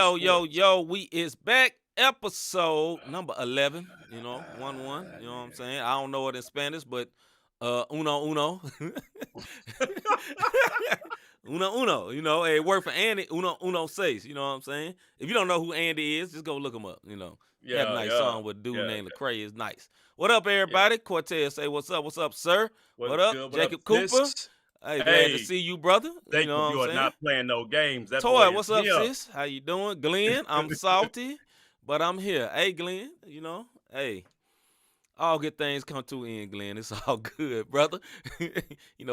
Yo, yo, sports. yo, we is back. Episode number 11, 1-1. You know what I'm saying? I don't know it in Spanish, but uno, uno. Uno, uno. A word for Andy, uno, uno seis. You know what I'm saying? If you don't know who Andy is, just go look him up. He had a Yeah, nice yeah, song with a dude yeah, named Lecrae. It's nice. What up, yeah. everybody? Cortez say, what's up? What's up, sir? What's What up? good? What up, Jacob Cooper. sis? Hey, glad to Hey, see you, brother. You know Jacob, what I'm you are saying? not playing no games. That boy Toy, is what's up, here. sis? How you doing? Glenn, I'm salty, but I'm here. Hey, Glenn, hey, all good things come to an end, Glenn. It's all good, brother.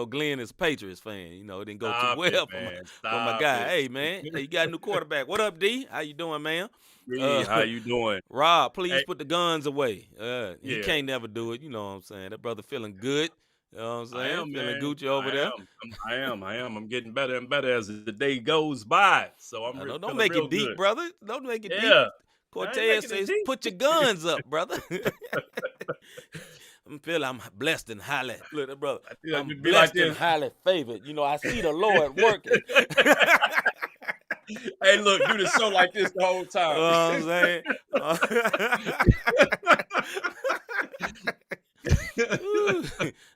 Glenn is a Patriots fan. It didn't go too Stop it, well man. for my Stop guy. it. Hey, man, hey, you got a new quarterback. What up, D? How you doing, man? Hey, Uh, how you doing? Rob, please Hey, put the guns away. He yeah, can't never do it. You know what I'm saying? That brother feeling good. You know what I'm I saying? am, Feeling man. Gucci over I there. am. I am. I'm getting better and better as the day goes by. So I'm Don't feeling make real it deep, good. brother. Don't make it deep. Yeah, I ain't Cortez making it says, deep. "Put your guns up, brother." I'm blessed and highly. Look, that brother. I think I I'm just be like blessed and this. highly favored. I see the Lord working. Hey, look, do the show like this the whole You time. know what I'm saying?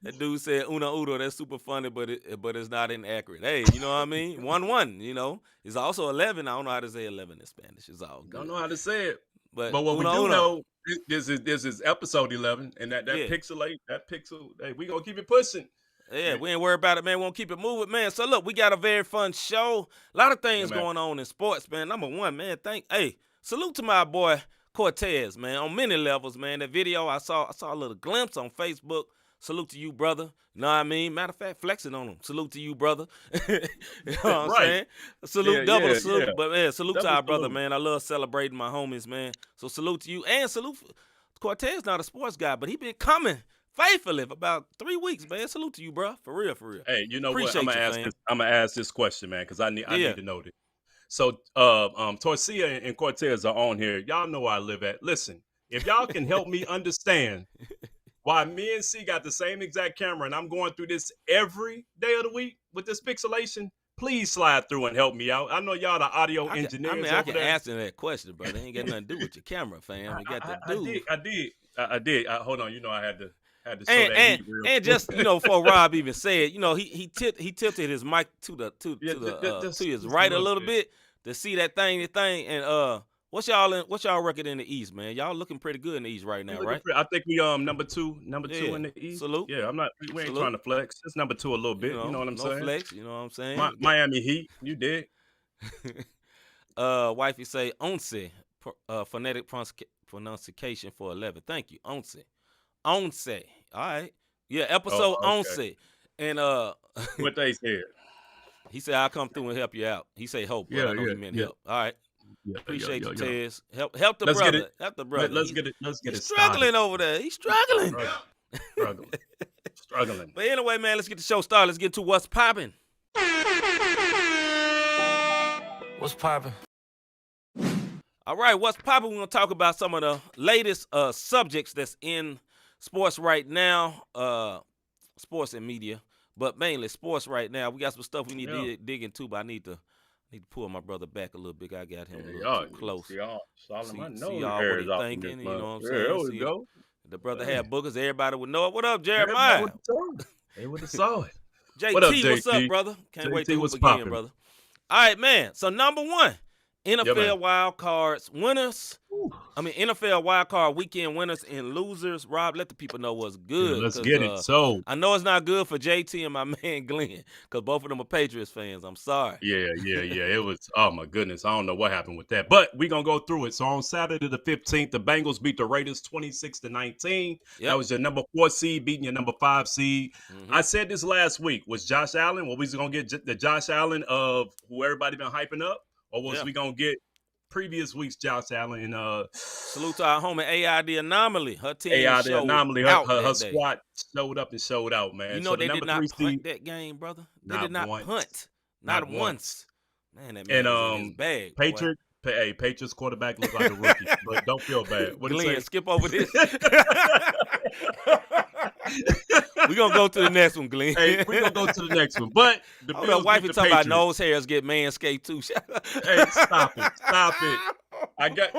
That dude said "una uno." That's super funny, but it's not inaccurate. Hey, you know what I mean? 1-1. It's also 11. I don't know how to say 11 in Spanish. It's all Don't good. know how to say it. But But what we uno do uno. know, this is episode 11, and that Yeah. pixelate, that pixel, hey, we gonna keep it pushing. Yeah, Yeah, we ain't worried about it, man. We won't keep it moving, man. So look, we got a very fun show. A lot of yeah, things man. going on in sports, man. Number one, man. Salute to my boy Cortez, man. On many levels, man. That video I saw a little glimpse on Facebook. Salute to you, brother. You know what I mean? Matter of fact, flexing on him. Salute to you, brother. You know what I'm Right. saying? Yeah, Salute, double yeah, the yeah. salute. But man, salute to Double our brother, salute. man. I love celebrating my homies, man. So salute to you. And salute Cortez, not a sports guy, but he been coming faithfully for about 3 weeks, man. Salute to you, bro. For real, for real. Hey, you know what? Appreciate you, fam. I'm gonna ask this question, man, because I Yeah. need to know this. So, Torcia and Cortez are on here. Y'all know where I live at. Listen, if y'all can help me understand why me and C got the same exact camera and I'm going through this every day of the week with this pixelation, please slide through and help me out. I know y'all the audio engineers I over can there. answer that question, brother. It ain't got nothing to do with your camera, fam. It got to do. I did. Hold on. You know, I had to show And that and heat real and quick. just before Rob even said, he tilted his mic to the Yeah, to his just a right a little little bit. bit to see that thing and what's y'all record in the East, man? Y'all looking pretty good in the East right We now, looking right? I think we number two Yeah. in the East. Salute. Yeah, we ain't trying Salute. to flex. It's number two a little bit. You know what I'm No saying? flex, you know what I'm saying? Miami Heat. You did. Wifey say once, phonetic pronunciation for 11. Thank you, once. Once. All right. Yeah, Oh, episode okay. once. And What they said. he said I'll come through and help you out. He say hope, but Yeah, I know yeah, he meant yeah, help. All right. yeah, Appreciate yeah, you, yeah. Tez. Help the Let's get brother. it. Help the brother. Let's get He's it started. struggling over there. He's struggling. Struggling. Struggling. But anyway, man, let's get the show started. Let's get to what's popping. What's poppin'? All right, what's popping? We're gonna talk about some of the latest subjects that's in sports right now, sports and media, but mainly sports right now. We got some stuff we need Yeah. to dig into, but I need to pull my brother back a little bit. I got him a Yeah, little y'all, too close. y'all, Solomon, I know See the y'all what hairs he off in this thinking. You month. know what I'm Yeah, saying? there we See, go. the brother Hey. had boogers. Everybody would know it. What up, Everybody Jeremiah? would've saw it. They would have saw it. JT, What up, what's up, JT? brother? Can't wait to JT, hoop what's again, poppin'? brother. All right, man. So number one, Yeah, man. NFL wild cards winners. Whew. NFL wild card weekend winners and losers. Rob, let the people know what's Yeah, good. let's 'Cause, get it. So, I know it's not good for JT and my man Glenn, because both of them are Patriots fans. I'm sorry. yeah. It was, oh my goodness. I don't know what happened with that. But we're going to go through it. So on Saturday the 15th, the Bengals beat the Raiders 26-19. That Yep. was your number 4 seed beating your number 5 seed. Mhm. I said this last week. Was Josh Allen, what was going to get the Josh Allen of who everybody been hyping up? Or was Yeah. we going to get previous week's Josh Allen and Salute to our homie AI the Anomaly. Her team AI, the showed anomaly? out Her that day. squad showed up and showed out, man. You know So the they number did 3 not punt seed, that game, brother. They not did not once. punt. Not Not once. once. Man, that man And was in his bag, boy. Hey, Patriots quarterback look like a rookie, but don't feel bad. What Glenn, say? skip over this. We're going to go to the next one, Glenn. Hey, we're going to go to the next one. But the Hold Bills up, wifey beat the talking about Patriots. nose hairs get manscaped too. Hey, stop it. Stop it. I got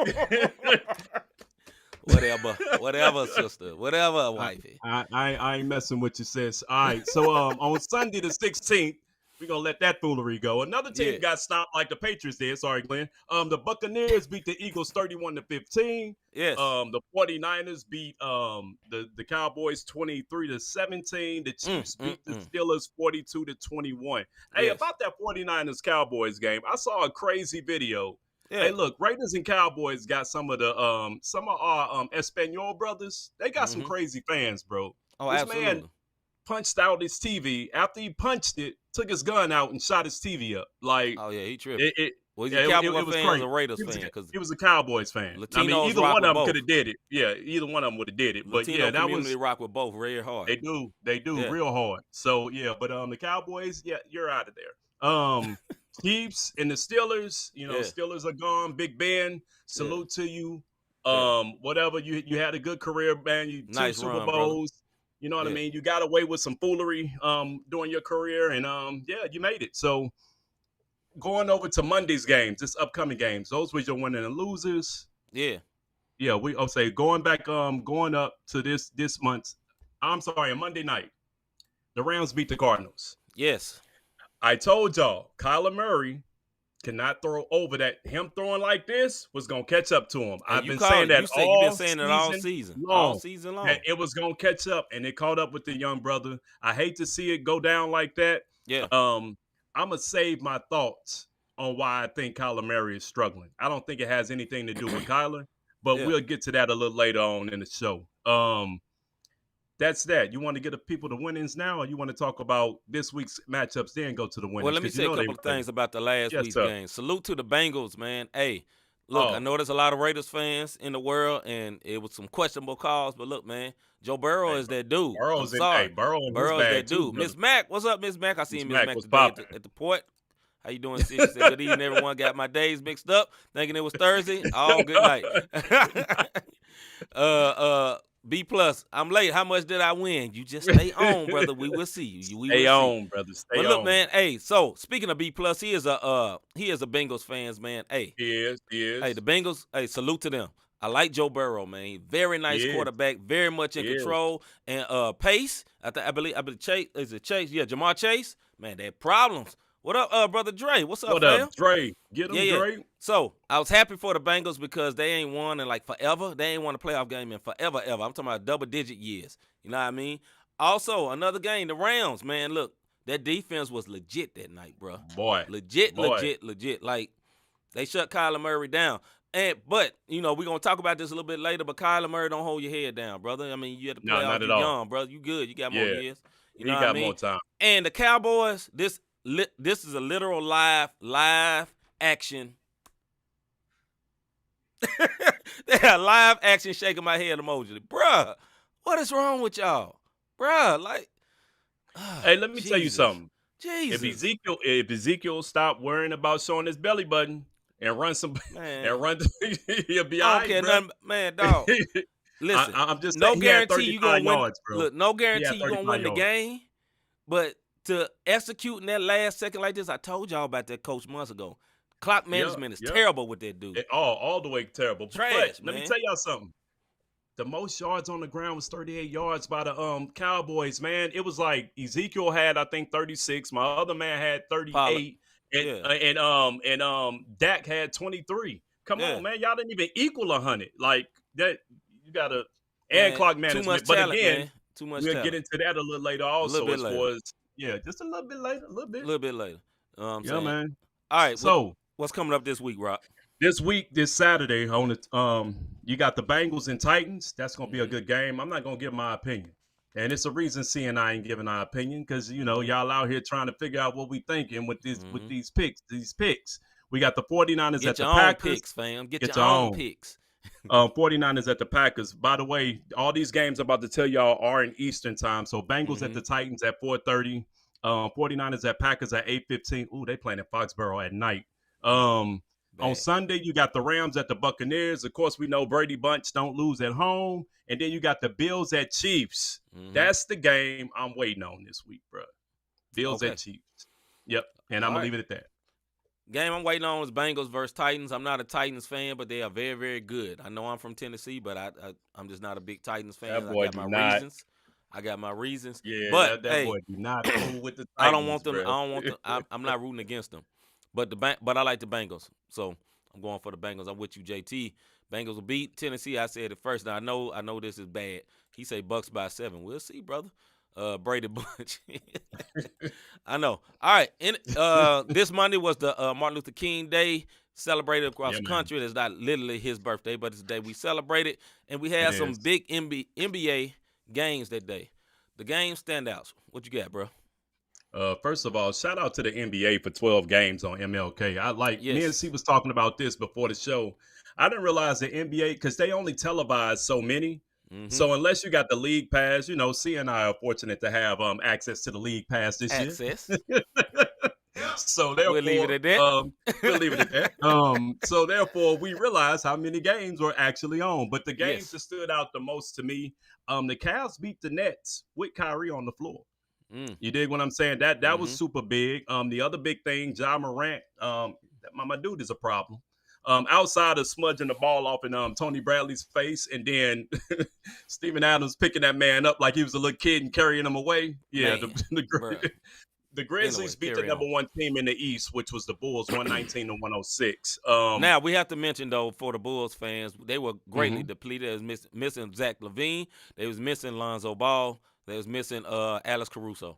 whatever, sister. Whatever, wifey. I ain't messing with you, sis. All right. So on Sunday the 16th, we're gonna let that foolery go. Another team got stopped like the Patriots did. Sorry, Glenn. The Buccaneers beat the Eagles 31-15. Yes. The 49ers beat the Cowboys 23-17. The Chiefs beat the Steelers 42-21. Hey, about that 49ers Cowboys game, I saw a crazy video. Yeah. Hey, look, Raiders and Cowboys got some of our Espanol brothers. They got some crazy fans, bro. Oh, this absolutely. Man punched out his TV. After he punched it, took his gun out and shot his TV up. Like, oh yeah, he tripped. Was he a Cowboy fan or a Raiders fan? He was a Cowboys fan. Latinos I mean, either one of them could have did it. Yeah, either one of them would have did it. But Latino that community rock with both very hard. They do real hard. So yeah, but the Cowboys, you're out of there. Chiefs and the Steelers, Steelers are gone. Big Ben, salute to you. Whatever, you had a good career, man. You nice 2 Super run, Bowls. Brother. You know what I mean? You got away with some foolery during your career, and you made it. So going over to Monday's games, this upcoming games, those were your winners and losers. Yeah. Yeah, I'll say going up to this month. I'm sorry, on Monday night, the Rams beat the Cardinals. Yes. I told y'all, Kyler Murray cannot throw over that. Him throwing like this was going to catch up to him. I've been saying that all season long. All season long. And it was going to catch up, and it caught up with the young brother. I hate to see it go down like that. Yeah. I'm going to save my thoughts on why I think Kyler Murray is struggling. I don't think it has anything to do with Kyler, but we'll get to that a little later on in the show. That's that. You want to get the people the winnings now, or you want to talk about this week's matchups, then go to the winnings? Well, let me say a couple of things about the last week's game. Salute to the Bengals, man. Hey, look, I know there's a lot of Raiders fans in the world, and it was some questionable calls, but look, man, Joe Burrow is that dude. Burrow is that dude. Miss Mac, what's up, Miss Mac? I seen Miss Mac today at the port. How you doing, sis? She said, good evening, everyone. Got my days mixed up, thinking it was Thursday. Oh, good night. B+, I'm late. How much did I win? You just stay on, brother. We will see you. Stay on, brother. Stay on. But look, man. Hey, so speaking of B+, he is a Bengals fans, man. Hey, he is. Hey, the Bengals. Hey, salute to them. I like Joe Burrow, man. Very nice quarterback. Very much in control. And Pace. I believe Chase. Is it Chase? Yeah, Jamar Chase. Man, they had problems. What up, brother Dre? What's up, What fam? up, Dre? Get him, Dre. So I was happy for the Bengals because they ain't won in like forever. They ain't won a playoff game in forever, ever. I'm talking about double-digit years. You know what I mean? Also, another game, the Rams, man. Look, that defense was legit that night, bro. Boy. Legit. Like, they shut Kyler Murray down. But, we're going to talk about this a little bit later, but Kyler Murray, don't hold your head down, brother. I mean, you had to play off. You're young, brother. You good. You got more years. You know what I mean? More time. And the Cowboys, this is a literal live action. They had live action shaking my head emoji. Bruh, what is wrong with y'all? Bruh, like. Hey, let me tell you something. Jesus. If Ezekiel stopped worrying about showing his belly button and run he'll be all right, bro. Man, dog. Listen, I'm just no saying guarantee you're going to win. Yards, bro. Look, no guarantee you're going to win the game, but to execute in that last second like this, I told y'all about that coach months ago. Clock management is terrible with that dude. All the way terrible. Trash, but let me tell y'all something. The most yards on the ground was 38 yards by the Cowboys, man. It was like Ezekiel had, I think, 36. My other man had 38. And Dak had 23. Come on, man. Y'all didn't even equal 100. Like that, you gotta clock management. Too much but talent, again, man. Too much we'll talent. get into that a little later also. Just a little bit later. A little bit later. Yeah, man. All right. So what's coming up this week, Rock? This Saturday on the you got the Bengals and Titans. That's gonna be a good game. I'm not gonna give my opinion, and it's a reason C and I ain't giving our opinion because y'all out here trying to figure out what we thinking with these picks. We got the 49ers at the Packers. Picks, fam. Get your own picks. 49ers at the Packers. By the way, all these games I'm about to tell y'all are in Eastern time. So Bengals at the Titans at 4:30. 49ers at Packers at 8:15. Ooh, they playing in Foxborough at night. On Sunday, you got the Rams at the Buccaneers. Of course, we know Brady Bunch don't lose at home. And then you got the Bills at Chiefs. Mhm. That's the game I'm waiting on this week, bro. Bills Okay. at Chiefs. Yep. And I'm All going right. to leave it at that. Game I'm waiting on is Bengals versus Titans. I'm not a Titans fan, but they are very, very good. I know I'm from Tennessee, but I'm just not a big Titans fan. That boy I got my do not. reasons. I got my reasons. Yeah, but that hey, boy do not fool with the Titans, I don't want them. bro. I don't want them. I'm not rooting against them. But but I like the Bengals, so I'm going for the Bengals. I'm with you, JT. Bengals will beat Tennessee. I said it first. Now I know this is bad. He say Bucks by 7. We'll see, brother. Brady Bunch. I know. All right. This Monday was the Martin Luther King Day, celebrated across the country. It's not literally his birthday, but it's the day we celebrated. And we had some big NBA games that day. The game standouts. What you got, bro? First of all, shout out to the NBA for 12 games on MLK. Me and C was talking about this before the show. I didn't realize the NBA, because they only televise so many. Mm-hmm. So unless you got the league pass, C and I are fortunate to have access to the league pass this year. So therefore, we'll leave it at that. So therefore, we realize how many games were actually on. But the games that stood out the most to me, the Cavs beat the Nets with Kyrie on the floor. You dig what I'm saying? That was super big. The other big thing, Ja Morant, my dude is a problem. Outside of smudging the ball off in Tony Bradley's face, and then Steven Adams picking that man up like he was a little kid and carrying him away. Yeah, the Grizzlies beat the number 1 team in the East, which was the Bulls, 119-106. Now we have to mention though, for the Bulls fans, they were greatly depleted. They was missing Zach LaVine. They was missing Lonzo Ball. They was missing Alex Caruso.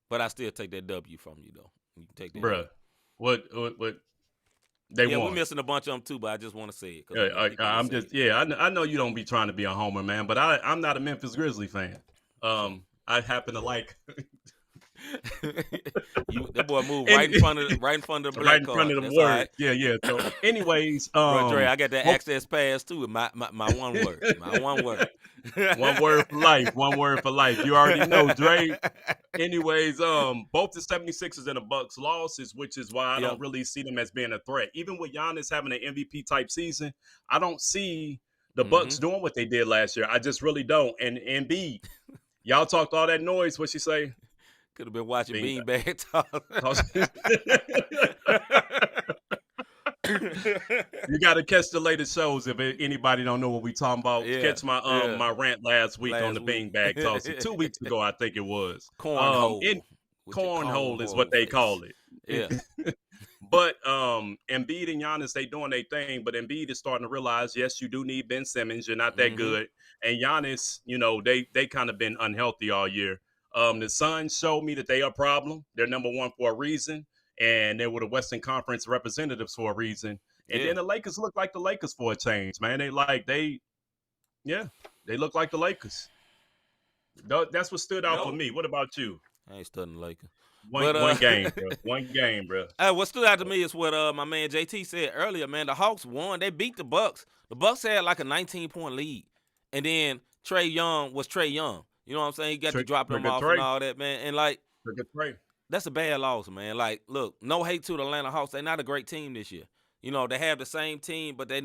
But I still take that W from you though. You can take that. Bruh, what? They won. We're missing a bunch of them too, but I just want to say it. I know you don't be trying to be a homer, man, but I'm not a Memphis Grizzly fan. I happen to like. That boy moved right in front of the black card. Right in front of the word. Right. Yeah. So, anyways, Dre, I got that access pass too. My one word. My one word. One word for life. One word for life. You already know, Dre. Anyways, both the 76ers and the Bucks losses, which is why I don't really see them as being a threat. Even with Giannis having an MVP type season, I don't see the Bucks doing what they did last year. I just really don't. And Embiid, y'all talked all that noise. What she say? Could have been watching Beanbag Talk. You got to catch the latest shows if anybody don't know what we talking about. Catch my my rant last week on the Beanbag Talk. So 2 weeks ago, I think it was. Cornhole. Cornhole is what they call it. Yeah. But Embiid and Giannis, they doing their thing. But Embiid is starting to realize, yes, you do need Ben Simmons. You're not that good. And Giannis, they kind of been unhealthy all year. The Suns showed me that they are a problem. They're number 1 for a reason. And they were the Western Conference representatives for a reason. And then the Lakers look like the Lakers for a change, man. They look like the Lakers. That's what stood out for me. What about you? I ain't studying the Lakers. One game, bro. One game, bro. What stood out to me is what my man JT said earlier, man. The Hawks won. They beat the Bucks. The Bucks had like a 19-point lead. And then Trae Young was Trae Young. You know what I'm saying? He got to drop them off and all that, man. And like, that's a bad loss, man. Like, look, no hate to the Atlanta Hawks. They're not a great team this year. They have the same team, but they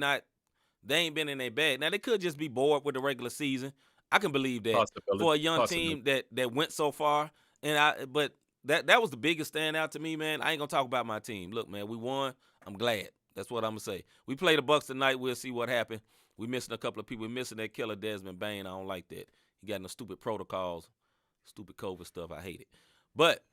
ain't been in their bag. Now, they could just be bored with the regular season. I can believe that for a young team that went so far. But that was the biggest standout to me, man. I ain't going to talk about my team. Look, man, we won. I'm glad. That's what I'm going to say. We play the Bucks tonight. We'll see what happens. We missing a couple of people. We missing that killer Desmond Bain. I don't like that. He got no stupid protocols, stupid COVID stuff. I hate it. But,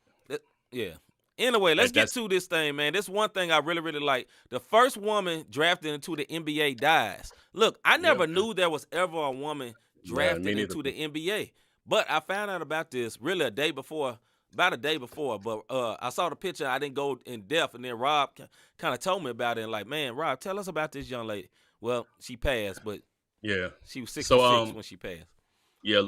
yeah. Anyway, let's get to this thing, man. This one thing I really, really like. The first woman drafted into the NBA dies. Look, I never knew there was ever a woman drafted into the NBA. But I found out about this really about a day before. But I saw the picture. I didn't go in depth. And then Rob kind of told me about it. And like, man, Rob, tell us about this young lady. Well, she passed, but she was 66 when she passed. Yeah,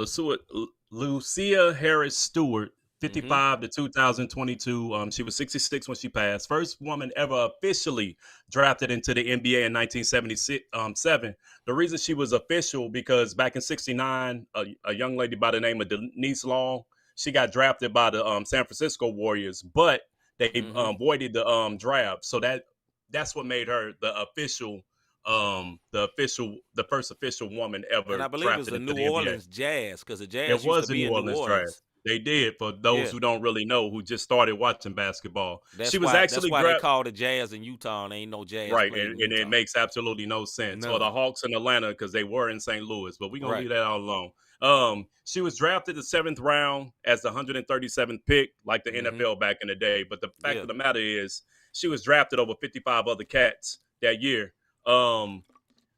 Lucia Harris Stewart, 55 to 2022. She was 66 when she passed. First woman ever officially drafted into the NBA in 1977. The reason she was official because back in 69, a young lady by the name of Denise Long, she got drafted by the San Francisco Warriors, but they voided the draft. So that that's what made her the first official woman And ever I believe it was drafted the into New the NBA. Orleans Jazz, because the It Jazz used to was the be New in New Orleans draft. Orleans. They did, for those Yeah, who don't really know, who just started watching basketball. She that's was why that's actually why they grabbed. call the Jazz in Utah, and ain't no Jazz Right, played in and it Utah. makes absolutely no sense. Or the None. Hawks in Atlanta, because they were in St. Louis, but we're gonna Right. leave that all alone. She was drafted the 7th round as the 137th pick, like the Mm-hmm. NFL back in the day. But the fact Yeah. of the matter is, she was drafted over 55 other cats that year. Um,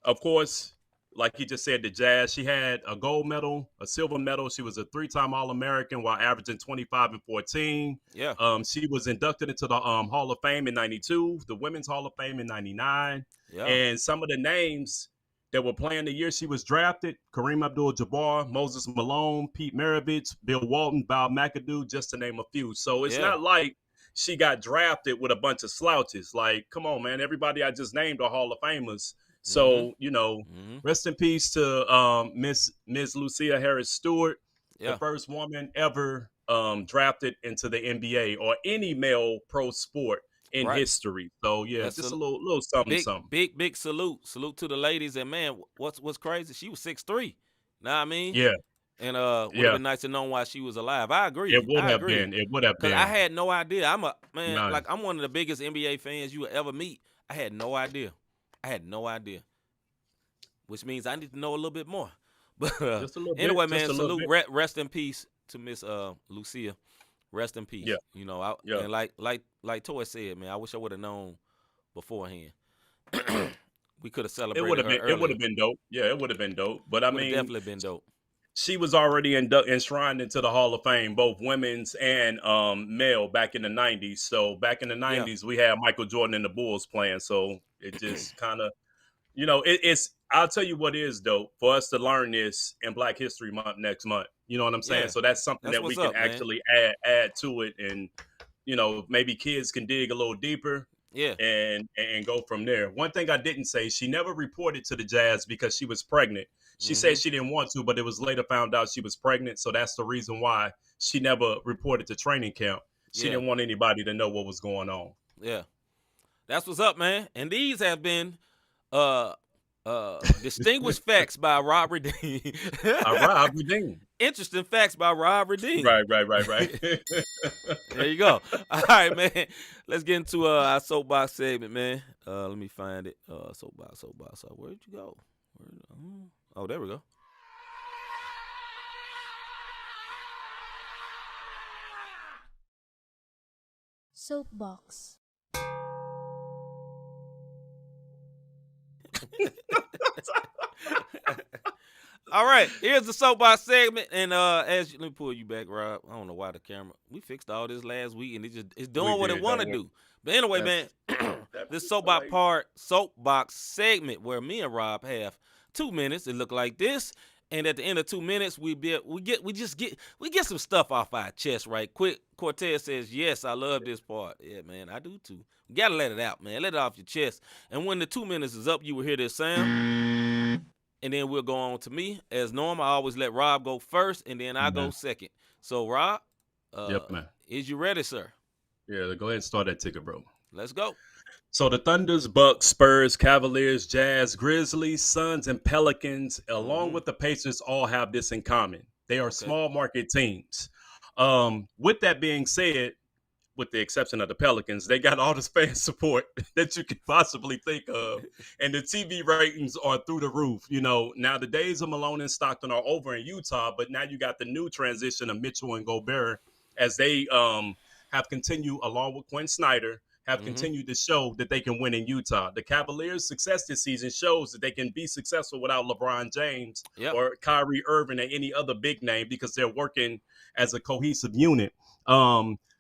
of course, like he just said, the Jazz, she had a gold medal, a silver medal. She was a 3-time All-American while averaging 25 and 14. Yeah. She was inducted into the Hall of Fame in 92, the Women's Hall of Fame in 99. Yeah. And some of the names that were playing the year she was drafted: Kareem Abdul-Jabbar, Moses Malone, Pete Maravich, Bill Walton, Bob McAdoo, just to name a few. So it's Yeah. not like she got drafted with a bunch of slouches. Like, come on, man. Everybody I just named are Hall of Famers. Mm-hmm. So, Mm-hmm. rest in peace to Miss Lucia Harris Stewart, the Yeah. first woman ever drafted into the NBA or any male pro sport in Right. history. So yeah, That's just a a little something, big, something. big salute. Salute to the ladies. And man, what's crazy? She was 6'3". Know what I mean? Yeah, And would have yeah. been nice to know why she was alive. I It agree. would I have agree. been. It would have Cause I been. had no idea. I'm a man, None. like I'm one of the biggest NBA fans you will ever meet. I had no idea. I had no idea. Which means I need to know a little bit more. But Just a little bit. anyway, Just man, a little salute. bit. Rest in peace to Miss Lucia. Rest in peace. Yeah, You know, yeah. and like Toy said, man, I wish I would have known beforehand. We could have It would celebrated have her been. It would earlier. have been dope. Yeah, it would have been dope. But I Would have mean, definitely been dope. she was already enshrined into the Hall of Fame, both women's and male, back in the 90s. So back in the Yeah. 90s, we had Michael Jordan and the Bulls playing. So it just kind of, it's, I'll tell you what is dope for us to learn this in Black History Month next month. You know what I'm saying? Yeah. So that's something That's that we what's can up, man. actually add to it. And, maybe kids can dig a little deeper Yeah. and go from there. One thing I didn't say, she never reported to the Jazz because she was pregnant. She Mm-hmm. said she didn't want to, but it was later found out she was pregnant. So that's the reason why she never reported to training camp. She Yeah. didn't want anybody to know what was going on. Yeah. That's what's up, man. And these have been distinguished facts by Rob Redeem. All right, Redeem. Interesting facts by Rob Redeem. Right. There you go. All right, man. Let's get into our soapbox segment, man. Let me find it. Soapbox. Where'd you go? Oh, there we go. Soapbox. All right, here's the soapbox segment, and let me pull you back, Rob. I don't know why the camera. We fixed all this last week, and it's doing what it did, want to don't we? do. But anyway, man, this soapbox segment where me and Rob have 2 minutes. It look like this, and at the end of 2 minutes, we get some stuff off our chest right quick. Cortez says, "Yes, I love this part." Yeah, man, I do too. You gotta let it out, man. Let it off your chest. And when the 2 minutes is up, you will hear this sound. And then we'll go on to me. As normal, I always let Rob go first, and then I go second. So, Rob, Yep, man. is you ready, sir? Yeah, go ahead and start that ticket, bro. Let's go. So the Thunders, Bucks, Spurs, Cavaliers, Jazz, Grizzlies, Suns, and Pelicans, along with the Pacers, all have this in common. They are small market teams. With that being said, with the exception of the Pelicans, they got all this fan support that you could possibly think of. And the TV ratings are through the roof. Now the days of Malone and Stockton are over in Utah, but now you got the new transition of Mitchell and Gobert as they have continued, along with Quinn Snyder, have continued to show that they can win in Utah. The Cavaliers' success this season shows that they can be successful without LeBron James or Kyrie Irving or any other big name because they're working as a cohesive unit.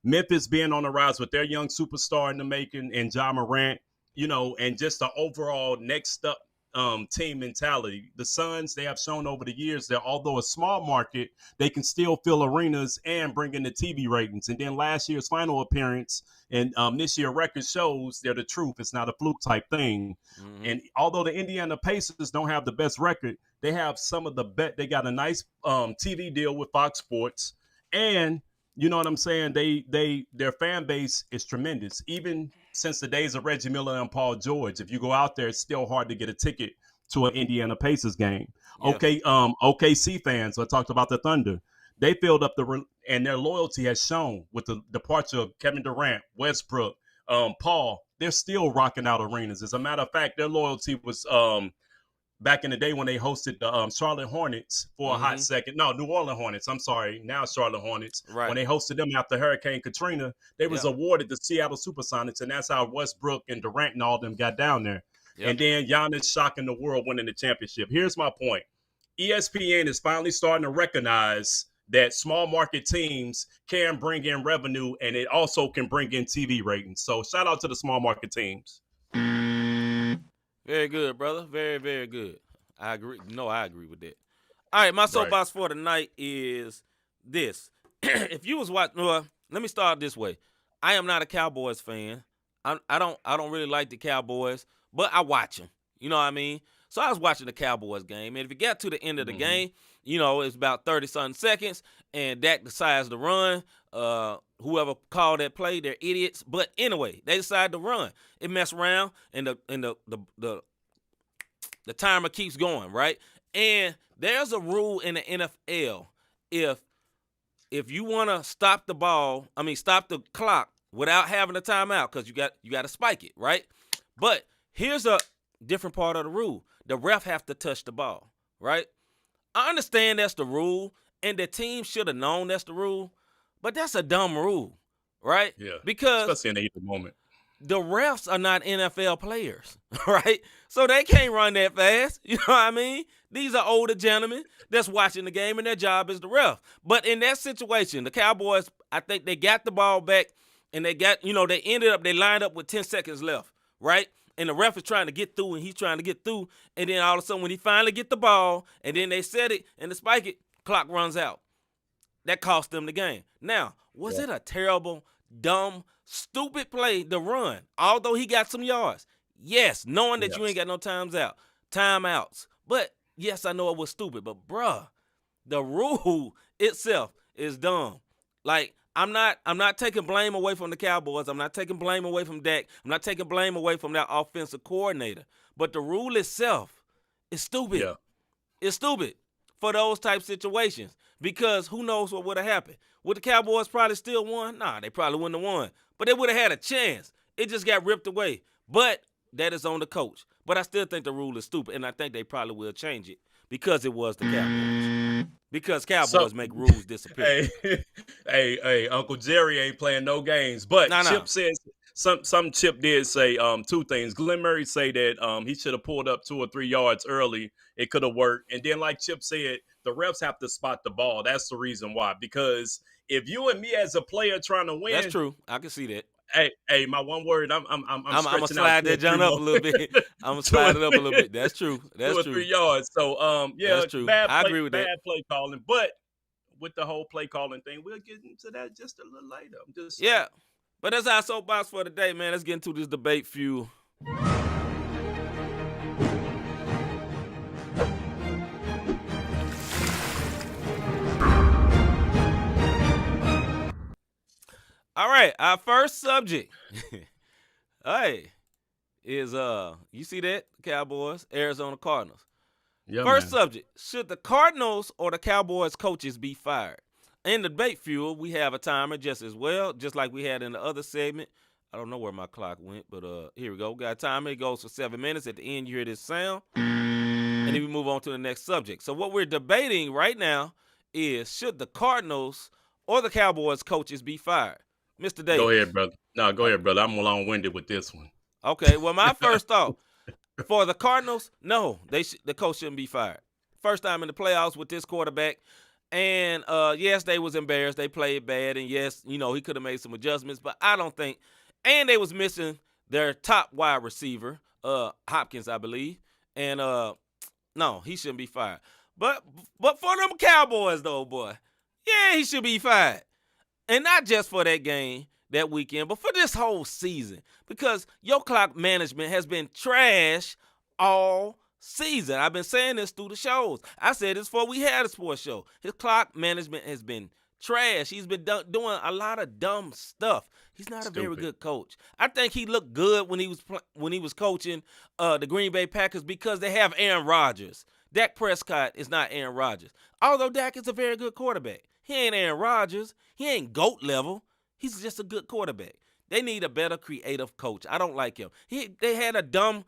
Memphis being on the rise with their young superstar in the making and Ja Morant, and just the overall next up team mentality. The Suns, they have shown over the years that although a small market, they can still fill arenas and bring in the TV ratings. And then last year's final appearance and this year record shows they're the truth. It's not a fluke type thing. And although the Indiana Pacers don't have the best record, they have some of the best. They got a nice TV deal with Fox Sports, and you know what I'm saying? Their fan base is tremendous. Even since the days of Reggie Miller and Paul George, if you go out there, it's still hard to get a ticket to an Indiana Pacers game. Yeah. OKC fans, I talked about the Thunder. They filled up and their loyalty has shown with the departure of Kevin Durant, Westbrook, Paul. They're still rocking out arenas. As a matter of fact, their loyalty was back in the day when they hosted the Charlotte Hornets for a hot second. No, New Orleans Hornets. I'm sorry. Now Charlotte Hornets. Right. When they hosted them after Hurricane Katrina, they was awarded the Seattle Supersonics, and that's how Westbrook and Durant and all them got down there. Yep. And then Giannis shocking the world, winning the championship. Here's my point. ESPN is finally starting to recognize that small market teams can bring in revenue, and it also can bring in TV ratings. So shout out to the small market teams. Very good, brother. Very, very good. I agree. No, I agree with that. All right, my soapbox for tonight is this. If you was watching, well, let me start this way. I am not a Cowboys fan. I don't really like the Cowboys, but I watch them. You know what I mean? So I was watching the Cowboys game, and if it got to the end of the game, you know, it's about 30-something seconds, and Dak decides to run. Whoever called that play, they're idiots. But anyway, they decide to run. It mess around, and the timer keeps going, right? And there's a rule in the NFL. If you want to stop the clock without having a timeout, because you got to spike it, right? But here's a different part of the rule. The ref have to touch the ball, right? I understand that's the rule, and the team should have known that's the rule, but that's a dumb rule, right? Yeah, because especially in the heat of the moment. The refs are not NFL players, right? So they can't run that fast. You know what I mean? These are older gentlemen that's watching the game, and their job is the ref. But in that situation, the Cowboys, I think they got the ball back, and they lined up with 10 seconds left, right? And the ref is trying to get through, and he's trying to get through. And then all of a sudden, when he finally get the ball, and then they set it and they spike it, clock runs out. That cost them the game. Now, was it a terrible, dumb, stupid play to run, although he got some yards? Yes, knowing that you ain't got no timeouts. But, yes, I know it was stupid. But, bruh, the rule itself is dumb. Like, I'm not taking blame away from the Cowboys. I'm not taking blame away from Dak. I'm not taking blame away from that offensive coordinator. But the rule itself is stupid. Yeah. It's stupid for those type situations because who knows what would have happened. Would the Cowboys probably still won? Nah, they probably wouldn't have won. But they would have had a chance. It just got ripped away. But that is on the coach. But I still think the rule is stupid, and I think they probably will change it because it was the Cowboys. Because Cowboys make rules disappear. Hey, Uncle Jerry ain't playing no games. But Chip says some Chip did say two things. Glenn Murray say that he should have pulled up 2 or 3 yards early. It could have worked. And then like Chip said, the refs have to spot the ball. That's the reason why. Because if you and me as a player trying to win, that's true. I can see that. Hey, my one word, I'm gonna slide that jump up a little bit. I'm gonna slide it up a little bit. That's true. That's 2 or 3 yards. So that's true. I agree with that. Bad play calling, but with the whole play calling thing, we'll get into that just a little later. But that's our soapbox for today, man. Let's get into this debate fuel. All right, our first subject, is you see that? Cowboys, Arizona Cardinals. Yeah, first subject, should the Cardinals or the Cowboys coaches be fired? In the debate fuel, we have a timer just like we had in the other segment. I don't know where my clock went, but here we go. We got a timer. It goes for 7 minutes. At the end, you hear this sound, and then we move on to the next subject. So what we're debating right now is should the Cardinals or the Cowboys coaches be fired? Mr. Davis. Go ahead, brother. No, go ahead, brother. I'm long-winded with this one. Okay, well, my first thought, for the Cardinals, no, the coach shouldn't be fired. First time in the playoffs with this quarterback. And, yes, they was embarrassed. They played bad. And, yes, he could have made some adjustments. But I don't think – and they was missing their top wide receiver, Hopkins, I believe. And, no, he shouldn't be fired. But for them Cowboys, though, boy, yeah, he should be fired. And not just for that game, that weekend, but for this whole season. Because your clock management has been trash all season. I've been saying this through the shows. I said this before we had a sports show. His clock management has been Trash. He's been doing a lot of dumb stuff. He's not a very Stupid. good coach. I think he looked good when he was coaching the Green Bay Packers because they have Aaron Rodgers. Dak Prescott is not Aaron Rodgers. Although Dak is a very good quarterback. He ain't Aaron Rodgers. He ain't GOAT level. He's just a good quarterback. They need a better creative coach. I don't like him. They had a dumb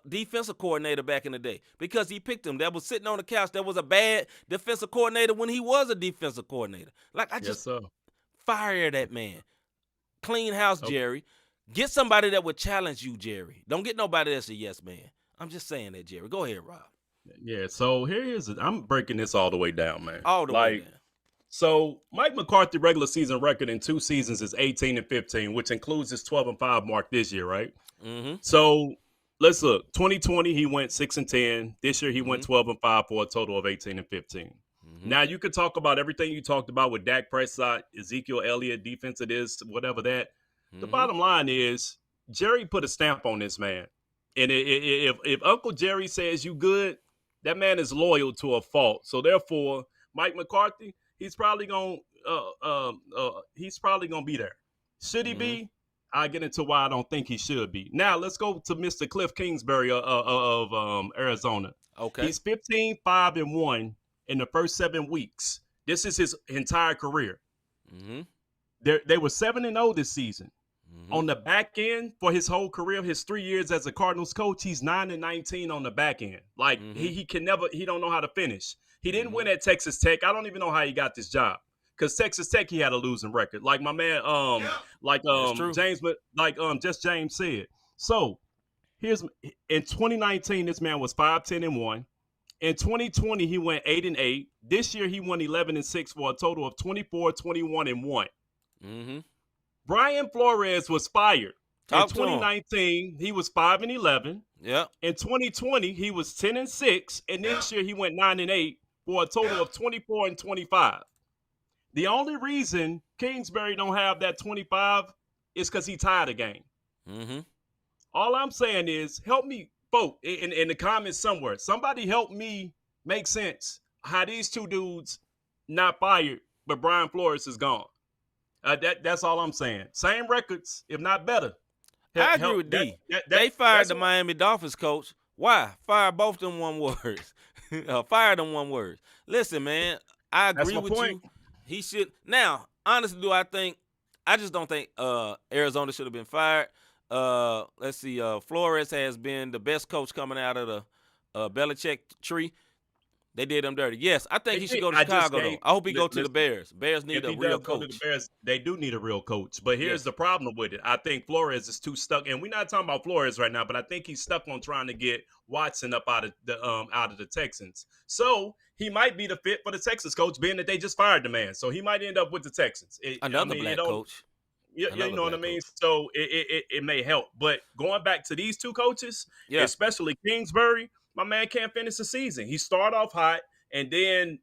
defensive coordinator back in the day because he picked him. That was sitting on the couch. That was a bad defensive coordinator when he was a defensive coordinator. Like, I just fire that man. Clean house, Jerry. Get somebody that would challenge you, Jerry. Don't get nobody that's a yes man. I'm just saying that, Jerry. Go ahead, Rob. Yeah, so here's it. I'm breaking this all the way down, man. All the way down. So Mike McCarthy regular season record in 2 seasons is 18-15, which includes his 12-5 mark this year, right? Mm-hmm. So let's look. 2020 he went 6-10. This year he went 12-5 for a total of 18-15. Mm-hmm. Now you could talk about everything you talked about with Dak Prescott, Ezekiel Elliott, defense it is, whatever that. Mm-hmm. The bottom line is Jerry put a stamp on this man, and if Uncle Jerry says you good, that man is loyal to a fault. So therefore, Mike McCarthy, he's probably gonna be there. Should he be? I get into why I don't think he should be. Now let's go to Mr. Cliff Kingsbury of Arizona. Okay, he's 15-5-1 in the first 7 weeks. This is his entire career. Mm-hmm. They were 7-0 this season. Mm-hmm. On the back end for his whole career, his 3 years as a Cardinals coach, he's 9-19 on the back end. Like he can never, he don't know how to finish. He didn't win at Texas Tech. I don't even know how he got this job. Because Texas Tech, he had a losing record. Like my man, Just James said. So here's in 2019, this man was 5-10-1. In 2020, he went 8-8. This year, he won 11-6 for a total of 24-21-1. Mm-hmm. Brian Flores was fired. In Talk 2019, he was 5-11. Yeah. In 2020, he was 10-6, and this year he went 9-8 for a total of 24-25. The only reason Kingsbury don't have that 25 is because he tied a game. Mm-hmm. All I'm saying is, help me vote in the comments somewhere. Somebody help me make sense how these two dudes not fired, but Brian Flores is gone. That's all I'm saying. Same records, if not better. I agree with D. They fired the Miami Dolphins coach. Why? Fire both them one words. Fire them one word. Listen, man, I agree with you. He should. Now, honestly, I just don't think Arizona should have been fired. Let's see. Flores has been the best coach coming out of the Belichick tree. They did him dirty. Yes, I think he should go to Chicago, though. I hope he go to the Bears. Bears need a real coach. To the Bears, they do need a real coach. But here's the problem with it. I think Flores is too stuck. And we're not talking about Flores right now, but I think he's stuck on trying to get Watson up out of the Texans. So he might be the fit for the Texans coach, being that they just fired the man. So he might end up with the Texans. Another black coach. You know what I mean? Coach. So it may help. But going back to these two coaches, especially Kingsbury, my man can't finish the season. He started off hot, and then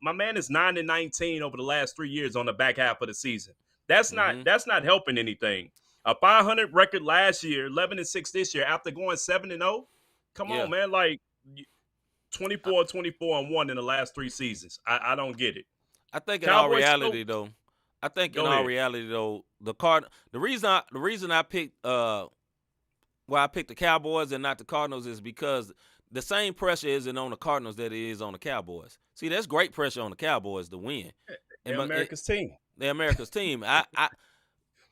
my man is 9-19 over the last 3 years on the back half of the season. That's not helping anything. A 500 record last year, 11-6 this year, after going 7-0. Come on, man! Like 24-24-1 in the last 3 seasons. I don't get it. I think in all reality, though, the reason I picked I picked the Cowboys and not the Cardinals is because the same pressure isn't on the Cardinals that it is on the Cowboys. See, there's great pressure on the Cowboys to win. They're America's team. They're America's team.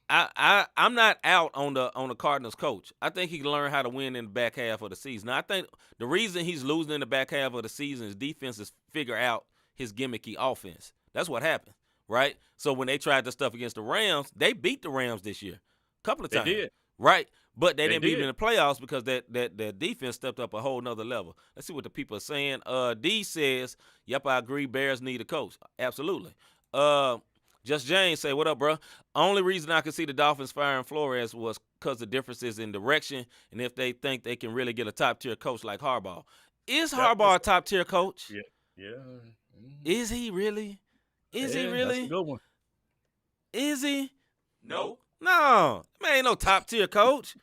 I'm not out on the Cardinals coach. I think he can learn how to win in the back half of the season. Now, I think the reason he's losing in the back half of the season is defenses figure out his gimmicky offense. That's what happened, right? So when they tried the stuff against the Rams, they beat the Rams this year a couple of times. They did. Right? But they didn't beat them in the playoffs because that defense stepped up a whole nother level. Let's see what the people are saying. D says, yep, I agree, Bears need a coach. Absolutely. Just James say, what up, bro? Only reason I could see the Dolphins firing Flores was because the differences in direction and if they think they can really get a top-tier coach like Harbaugh. Is Harbaugh a top-tier coach? Yeah. Is he really? Is he really? That's a good one. Is he? No. No. Man, ain't no top-tier coach.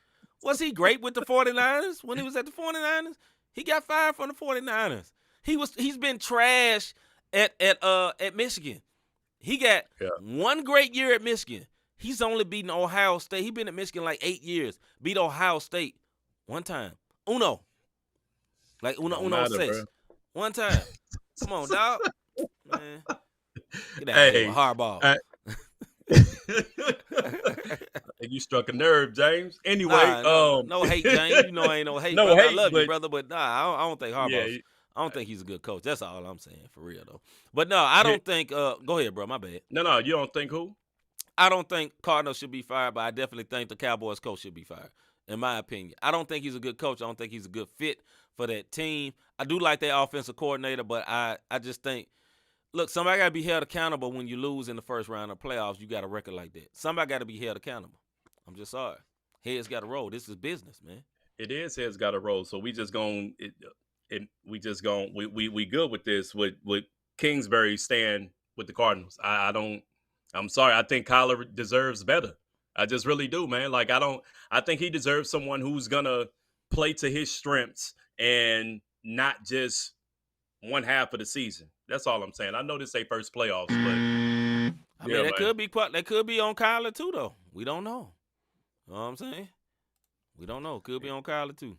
Was he great with the 49ers when he was at the 49ers? He got fired from the 49ers. He's been trash at Michigan. He got Yeah. one great year at Michigan. He's only beaten Ohio State. He's been at Michigan like 8 years. Beat Ohio State one time. Uno. Like uno matter, seis. bro. One time. Come on, dog. Man. Get out of Hey, here with Harbaugh. And you struck a nerve, James. Anyway, no hate, James. You know I ain't no hate, No brother. I hate, love you, but- brother, but I don't think Harbaugh. Yeah. I don't think he's a good coach. That's all I'm saying, for real though. But no, I don't think. Go ahead, bro. My bad. No, you don't think who? I don't think Cardinals should be fired, but I definitely think the Cowboys coach should be fired, in my opinion. I don't think he's a good coach. I don't think he's a good fit for that team. I do like their offensive coordinator, but I just think, look, somebody got to be held accountable when you lose in the first round of playoffs. You got a record like that. Somebody got to be held accountable. I'm just sorry. Heads got to roll. This is business, man. It is heads got to roll. So we just going we good with this with Kingsbury staying with the Cardinals. I'm sorry. I think Kyler deserves better. I just really do, man. Like I think he deserves someone who's gonna play to his strengths and not just one half of the season. That's all I'm saying. I know this ain't first playoffs, but I mean, that could be on Kyler too, though. We don't know. You know what I'm saying? We don't know. Could be on Kyler too.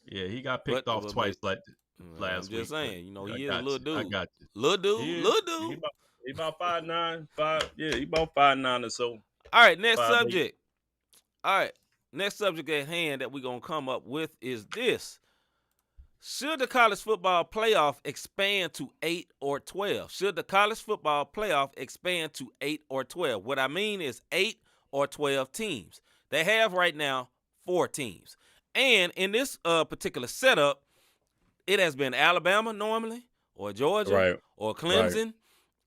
Yeah, he got picked off twice last I'm just saying, he is a little dude. I got you. Little dude. He about 5'9", 5. Yeah, he about 5'9" or so. All right, next 5'8". subject. All right, next subject at hand that we're going to come up with is this. Should the college football playoff expand to 8 or 12? Should the college football playoff expand to 8 or 12? What I mean is 8 or 12 teams. They have right now 4 teams. And in this particular setup, it has been Alabama normally, or Georgia, or Clemson,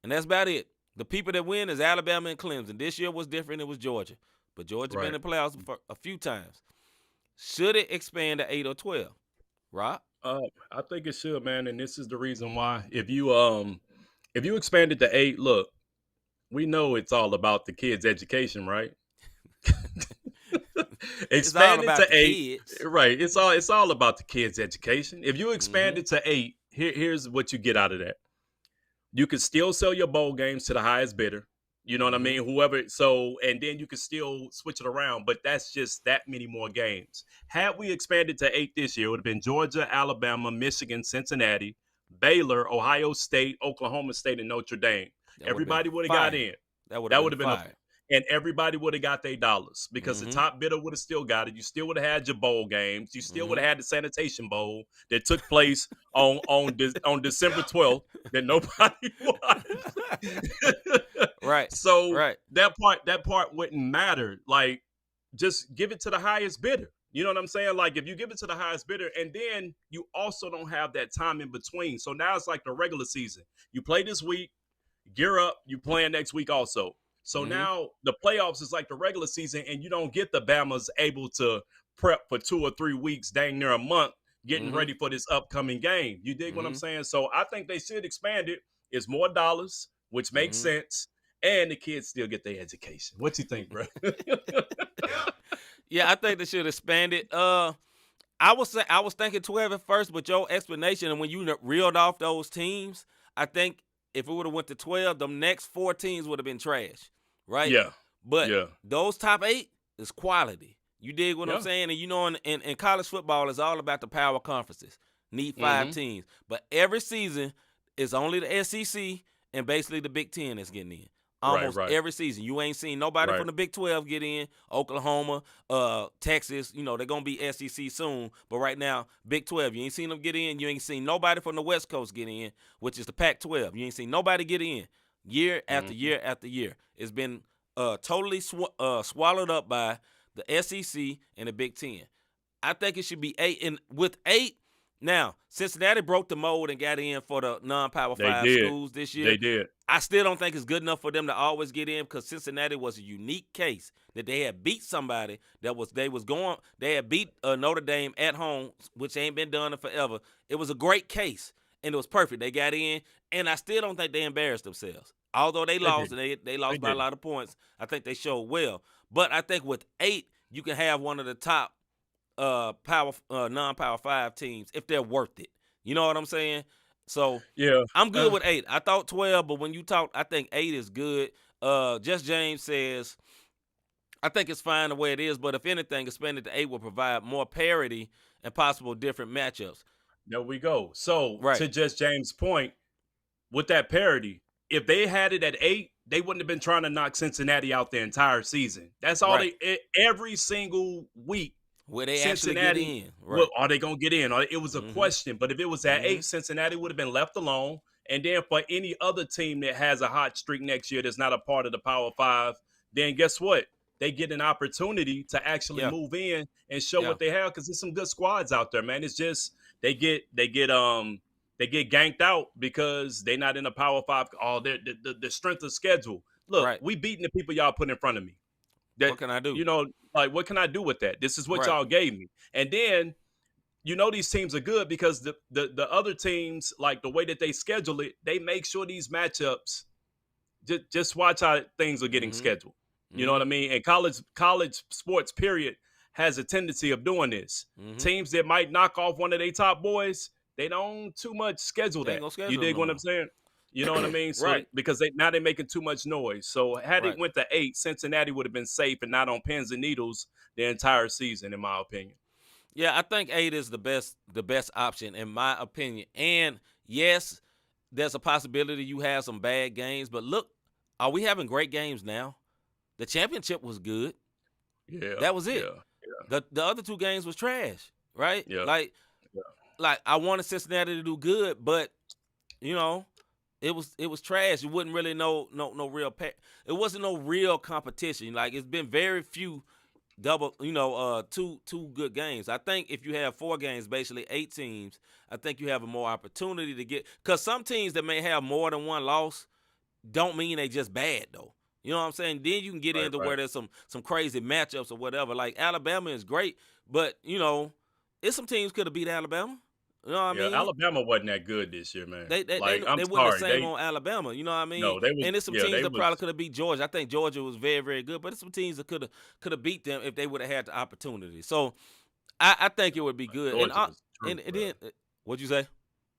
and that's about it. The people that win is Alabama and Clemson. This year was different. It was Georgia. But Georgia been in the playoffs for a few times. Should it expand to 8 or 12? Rob? I think it should, man, and this is the reason why. If you expand it to 8, look, we know it's all about the kids' education, right? Expand it to 8, right? It's all about the kids' education. If you expand it to 8, here's what you get out of that. You can still sell your bowl games to the highest bidder. You know what I mean? Whoever. So, and then you can still switch it around, but that's just that many more games. Had we expanded to 8 this year, it would have been Georgia, Alabama, Michigan, Cincinnati, Baylor, Ohio State, Oklahoma State, and Notre Dame. Everybody would have got in. That would have been and everybody would have got their dollars because the top bidder would have still got it. You still would have had your bowl games. You still would have had the Sanitation Bowl that took place on December 12th that nobody watched. Right. So that part wouldn't matter. Like, just give it to the highest bidder. You know what I'm saying? Like, if you give it to the highest bidder, and then you also don't have that time in between. So now it's like the regular season. You play this week, gear up, you playing next week also. So now the playoffs is like the regular season, and you don't get the Bamas able to prep for 2 or 3 weeks, dang near a month, getting ready for this upcoming game. You dig what I'm saying? So I think they should expand it. It's more dollars, which makes sense, and the kids still get their education. What you think, bro? Yeah, I think they should expand it. I was thinking 12 at first, but your explanation and when you reeled off those teams, I think if it would have went to 12, the next 4 teams would have been trash, right? Yeah. But those top 8 is quality. You dig what I'm saying? And you know, in college football, it's all about the power conferences. Need 5 teams. But every season, it's only the SEC and basically the Big Ten that's getting in. Almost every season. You ain't seen nobody from the Big 12 get in. Oklahoma, Texas, they're going to be SEC soon. But right now, Big 12, you ain't seen them get in. You ain't seen nobody from the West Coast get in, which is the Pac-12. You ain't seen nobody get in year after year after year. It's been totally swallowed up by the SEC and the Big 10. I think it should be 8. And with 8, now, Cincinnati broke the mold and got in for the non-Power 5 schools this year. They did. I still don't think it's good enough for them to always get in because Cincinnati was a unique case that they had beat somebody they had beat Notre Dame at home, which ain't been done in forever. It was a great case, and it was perfect. They got in, and I still don't think they embarrassed themselves. Although they lost, and they lost by a lot of points, I think they showed well. But I think with 8, you can have one of the top non-Power 5 teams if they're worth it. You know what I'm saying? So Yeah. I'm good with 8. I thought 12, but when you talk, I think 8 is good. Just James says, I think it's fine the way it is, but if anything, expanded to 8 will provide more parity and possible different matchups. There we go. So Right. to just James' point, with that parity, if they had it at 8, they wouldn't have been trying to knock Cincinnati out the entire season. That's all Right. every single week. Where they actually Cincinnati, get in. Right. well, are they going to get in? It was a Mhm. question. But if it was at Mhm. 8, Cincinnati would have been left alone. And then for any other team that has a hot streak next year that's not a part of the Power 5, then guess what? They get an opportunity to actually Yeah. move in and show Yeah. what they have, because there's some good squads out there, man. It's just they get ganked out because they're not in the Power 5. Oh, the strength of schedule. Look, Right. we beating the people y'all put in front of me. That, What can I do? you know, like, what can I do with that? This is what Right. y'all gave me. And then, these teams are good because the other teams, like the way that they schedule it, they make sure these matchups, just watch how things are getting Mhm. scheduled. You know what I mean? And college sports, period, has a tendency of doing this. Mhm. Teams that might knock off one of their top boys, they don't too much schedule They that. ain't gonna schedule You dig no what more. I'm saying? You know what I mean? So, Right. because now they're making too much noise. So had Right. it went to 8, Cincinnati would have been safe and not on pins and needles the entire season, in my opinion. Yeah, I think 8 is the best option in my opinion. And yes, there's a possibility you have some bad games, but look, are we having great games now? The championship was good. Yeah. That was it. Yeah. The other 2 games was trash, right? Yeah. Like Yeah. like I wanted Cincinnati to do good, but it was trash. You wouldn't really know no real it wasn't no real competition. Like it's been very few two good games. I think if you have 4 games, basically 8 teams, I think you have a more opportunity to get, because some teams that may have more than one loss don't mean they just bad though. You know what I'm saying? Then you can get into where there's some crazy matchups or whatever. Like Alabama is great, but it's some teams could have beat Alabama. You know what I mean? Alabama wasn't that good this year, man. They I'm wouldn't have sorry. sang on Alabama. You know what I mean? No, they was, and there's some yeah, teams they that was, probably could have beat Georgia. I think Georgia was very, very good, but there's some teams that could have beat them if they would have had the opportunity. So I think it would be good. Georgia was And true, then what'd you say?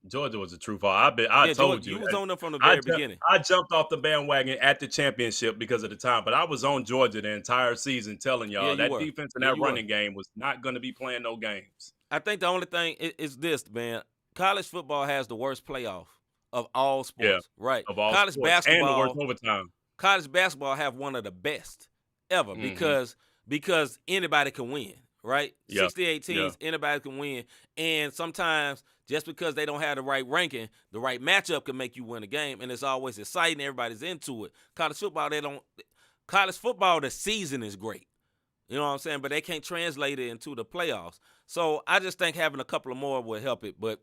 Georgia was a true fall. I told Georgia, you. you was on them from the very beginning. I jumped off the bandwagon at the championship because of the time, but I was on Georgia the entire season telling y'all that defense and that running game was not going to be playing no games. I think the only thing is this, man. College football has the worst playoff of all sports, right? Of all college sports, basketball and the worst overtime. College basketball have one of the best ever because anybody can win, right? 68 teams, anybody can win, and sometimes just because they don't have the right ranking, the right matchup can make you win a game, and it's always exciting. Everybody's into it. College football, the season is great. You know what I'm saying? But they can't translate it into the playoffs. So I just think having a couple of more would help it. But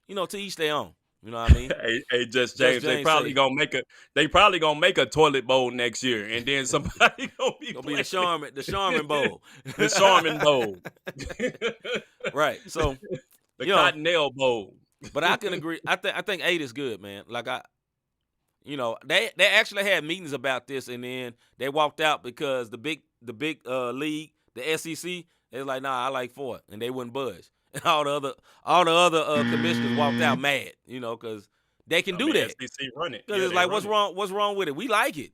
to each their own. You know what I mean? hey, Just James, they probably gonna make a toilet bowl next year, and then somebody gonna be the Charmin Bowl, the Charmin Bowl, right? So the Cottonelle Bowl. But I can agree. I think 8 is good, man. Like they actually had meetings about this, and then they walked out because the big league, the SEC, they was like, nah, I like 4, and they wouldn't budge. And all the other commissioners walked out mad, because they can do that. SEC run it. Because it's like, what's wrong with it? We like it.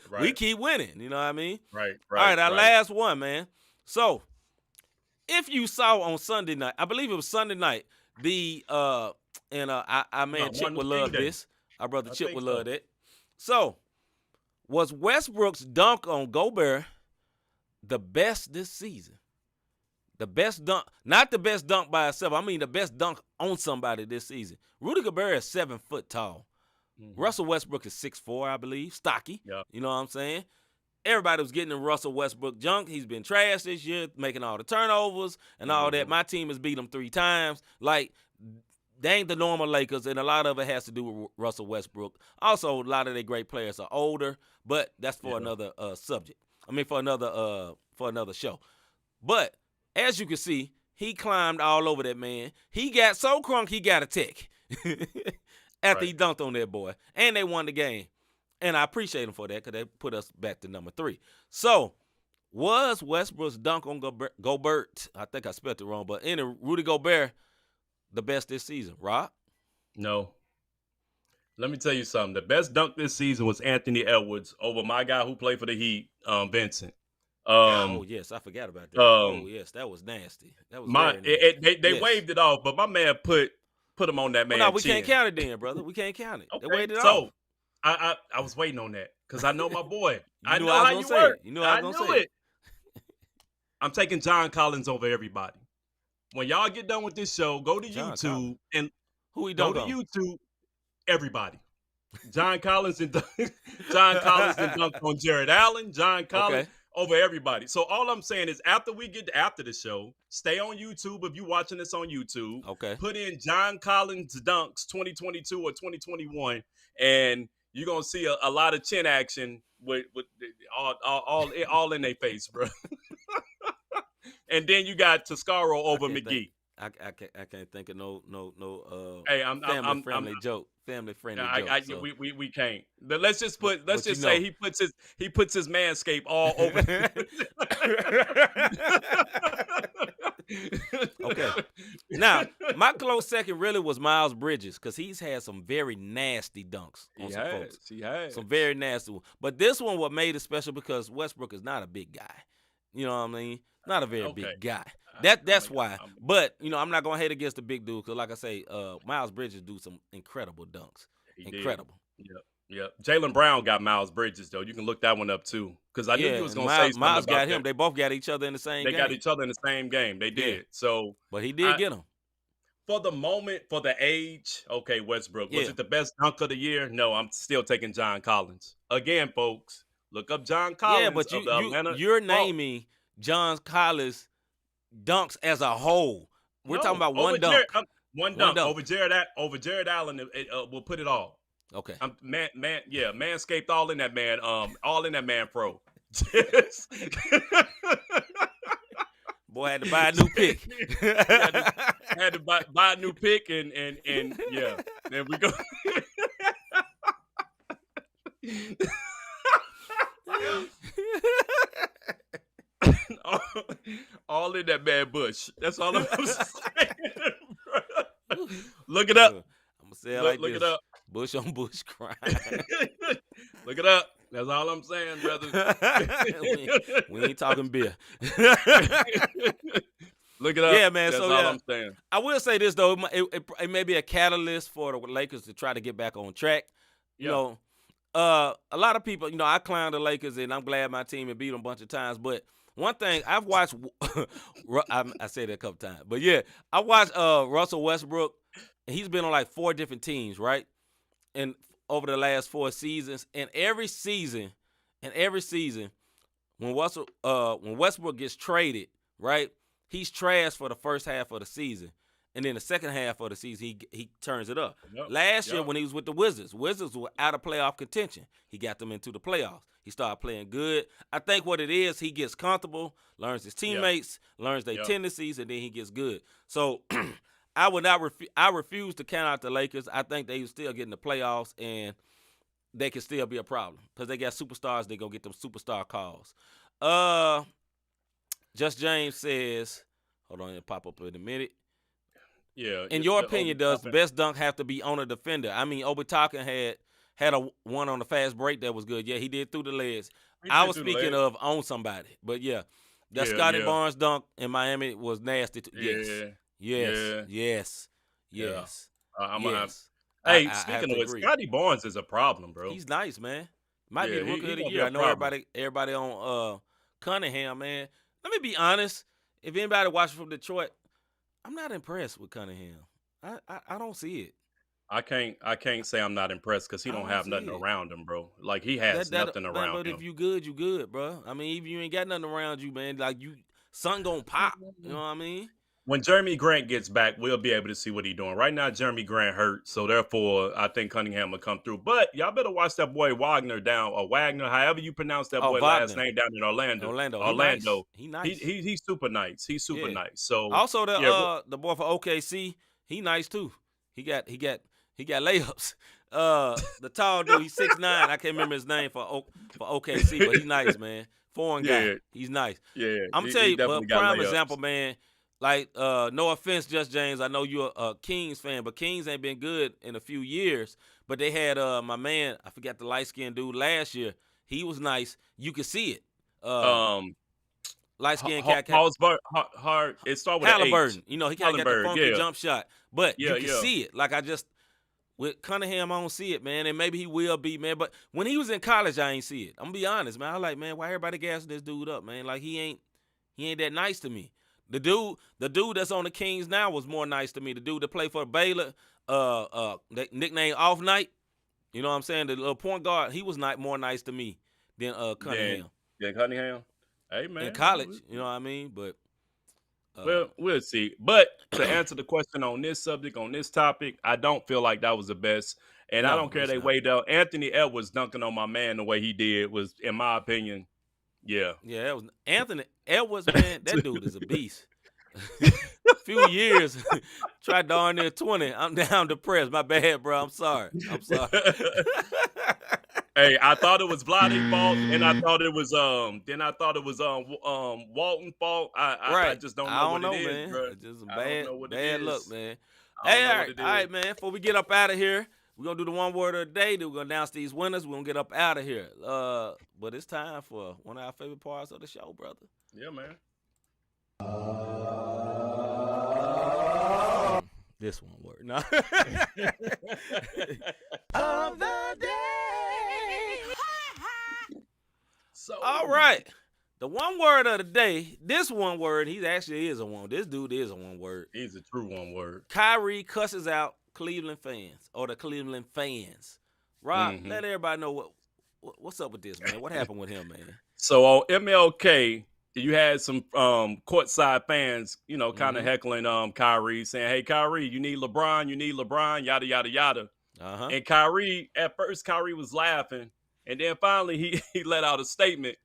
Right. We keep winning. You know what I mean? Right. All right, our last one, man. So, if you saw on Sunday night, I believe it was Sunday night, Chip would love this. Our brother Chip would love that. So, was Westbrook's dunk on Gobert the best this season? The best dunk, not the best dunk by itself. I mean the best dunk on somebody this season. Rudy Gobert is 7 foot tall. Mm-hmm. Russell Westbrook is 6'4", I believe. Stocky. Yep. You know what I'm saying? Everybody was getting in Russell Westbrook junk. He's been trash this year, making all the turnovers and all that. My team has beat him 3 times. Like, they ain't the normal Lakers, and a lot of it has to do with Russell Westbrook. Also, a lot of their great players are older, but that's for another subject. I mean, for another show. But as you can see, he climbed all over that man. He got so crunk, he got a tick after he dunked on that boy. And they won the game. And I appreciate him for that because they put us back to number 3. So, was Westbrook's dunk on Gobert, I think I spelled it wrong, but Rudy Gobert, the best this season? Rob? No. Let me tell you something. The best dunk this season was Anthony Edwards over my guy who played for the Heat, Vincent. Oh yes, I forgot about that. Oh yes, that was nasty. That was very nasty. They Yes. waved it off, but my man put him on that Well, man. no, we can't count it then, brother. We can't count it. They Okay, waited it so off. I was waiting on that because I know my boy. I knew know I was how gonna you say work. it. You knew I was I gonna knew say it. I'm taking John Collins over everybody. When y'all get done with this show, go to John YouTube Collins. and Who he go dunk to on? YouTube. Everybody. John Collins and John Collins and dunk on Jared Allen. John Collins Okay. over everybody. So all I'm saying is after the show, stay on YouTube if you're watching this on YouTube. Okay. Put in John Collins dunks 2022 or 2021, and you're gonna see a lot of chin action with all in their face, bro. And then you got Toscaro over McGee. I can't think of no Hey, I'm family joke. Family friendly I, joke. So. we can't. But let's just say he puts his manscape all over. Okay. Now, my close second really was Miles Bridges because he's had some very nasty dunks on some folks. He has. Some very nasty ones. But this one, what made it special because Westbrook is not a big guy. You know what I mean? Not a very big guy. That's why. But, I'm not going to hate against the big dude because, like I say, Miles Bridges do some incredible dunks. Incredible. Yep. Jaylen Brown got Miles Bridges, though. You can look that one up, too. Because I knew you was going to say something Miles about got him. that. They both got each other in the same game. They got each other in the same game. They did. So, but he did get him. For the moment, for the age, okay, Westbrook. Was it the best dunk of the year? No, I'm still taking John Collins. Again, folks, look up John Collins. Yeah, but you're naming John Collins dunks as a whole. We're talking about one dunk. One dunk over Jared Allen. We'll put it all. Okay. Manscaped all in that man. All in that man pro. Boy had to buy a new pick. had to buy a new pick and yeah. There we go. all in that man bush. That's all I'm saying. Bro. Look it up. I'm gonna say it like look this. It up. Bush on bush crime. Look it up. That's all I'm saying, brother. we ain't talking beer. Look it up. Yeah, man. That's so all I'm saying. I will say this though, it may be a catalyst for the Lakers to try to get back on track. You know, a lot of people, I clown the Lakers, and I'm glad my team had beat them a bunch of times. But one thing I've watched, I said it a couple times, but yeah, I watched Russell Westbrook, and he's been on like 4 different teams, right? And over the last 4 seasons, and every season, when Westbrook gets traded, right, he's trashed for the first half of the season, and then the second half of the season he turns it up. Last year when he was with the Wizards were out of playoff contention. He got them into the playoffs. He started playing good. I think what it is, he gets comfortable, learns his teammates, learns their tendencies, and then he gets good. So I would not. I refuse to count out the Lakers. I think they still get in the playoffs, and they can still be a problem because they got superstars. They gonna get them superstar calls. Just James says, hold on, it'll pop up in a minute. Yeah. In your opinion, does the best dunk have to be on a defender? I mean, Obi Toppin had a one on the fast break that was good. Yeah, he did through the legs. I was speaking of on somebody, but yeah, that Scotty Barnes dunk in Miami was nasty too. Yes. Hey, speaking of it, Scotty Barnes is a problem, bro. He's nice, man. Might be the rookie of the year. I know everybody on Cunningham, man. Let me be honest. If anybody watching from Detroit, I'm not impressed with Cunningham. I don't see it. I can't say I'm not impressed because he don't have nothing around him, bro. Like he has nothing around him. But if you good, you good, bro. I mean, if you ain't got nothing around you, man, like something gonna pop. You know what I mean? When Jeremy Grant gets back, we'll be able to see what he's doing. Right now, Jeremy Grant hurt, so therefore, I think Cunningham will come through. But y'all better watch that boy Wagner, however you pronounce that boy last name down in Orlando. Orlando. He nice. He's super nice. He's super nice. So also the boy for OKC, he nice too. He got layups. The tall dude, he's 6'9". I can't remember his name for OKC, but he's nice, man. Foreign guy. He's nice. Yeah. I'm telling you, but prime example, man. Like, no offense, Just James, I know you're a Kings fan, but Kings ain't been good in a few years. But they had my man, I forgot the light skinned dude last year. He was nice. You could see it. Light skinned cat. Hard. It started with Halliburton. H. You know, he kind of got the funky yeah. jump shot. But Yeah, you can yeah. see it. Like with Cunningham, I don't see it, man. And maybe he will be, man. But when he was in college, I ain't see it. I'm gonna be honest, man. I like, man, why everybody gassing this dude up, man? Like he ain't that nice to me. The dude that's on the Kings now was more nice to me. The dude that played for Baylor, that nickname Off Night. You know what I'm saying? The little point guard, he was more nice to me than Cunningham. Yeah, Cunningham. Hey man. In college, you know what I mean? But well, we'll see. But to answer the question on this subject, on this topic, I don't feel like that was the best. And No, I don't care it's they not. weighed out. Anthony Edwards dunking on my man the way he did was, in my opinion, yeah. yeah, that was Anthony Edwards, man. That dude is a beast. A few years, try darn near 20. I'm down depressed. My bad, bro. I'm sorry. Hey, I thought it was Vladdy's fault, and I thought it was Walton's fault. I just don't know I don't what know, it is, man. bro. It's just a I don't know what it bad luck, is. man. I don't Hey, know all what it right, is. man. Before we get up out of here, we're gonna do the one word of the day. Then we're gonna announce these winners. We're gonna get up out of here. But it's time for one of our favorite parts of the show, brother. Yeah, man. This one word. No. Of the day. So All right. The one word of the day. This one word, he actually is a one. This dude is a one word. he's a true one word. Kyrie cusses out Cleveland fans or the Cleveland fans. Rob, let everybody know what's up with this, man. What happened with him, man? So on MLK, you had some courtside fans, you know, kind of heckling Kyrie, saying, "Hey, Kyrie, you need LeBron, yada yada yada." Uh-huh. And Kyrie, at first, Kyrie was laughing, and then finally he let out a statement.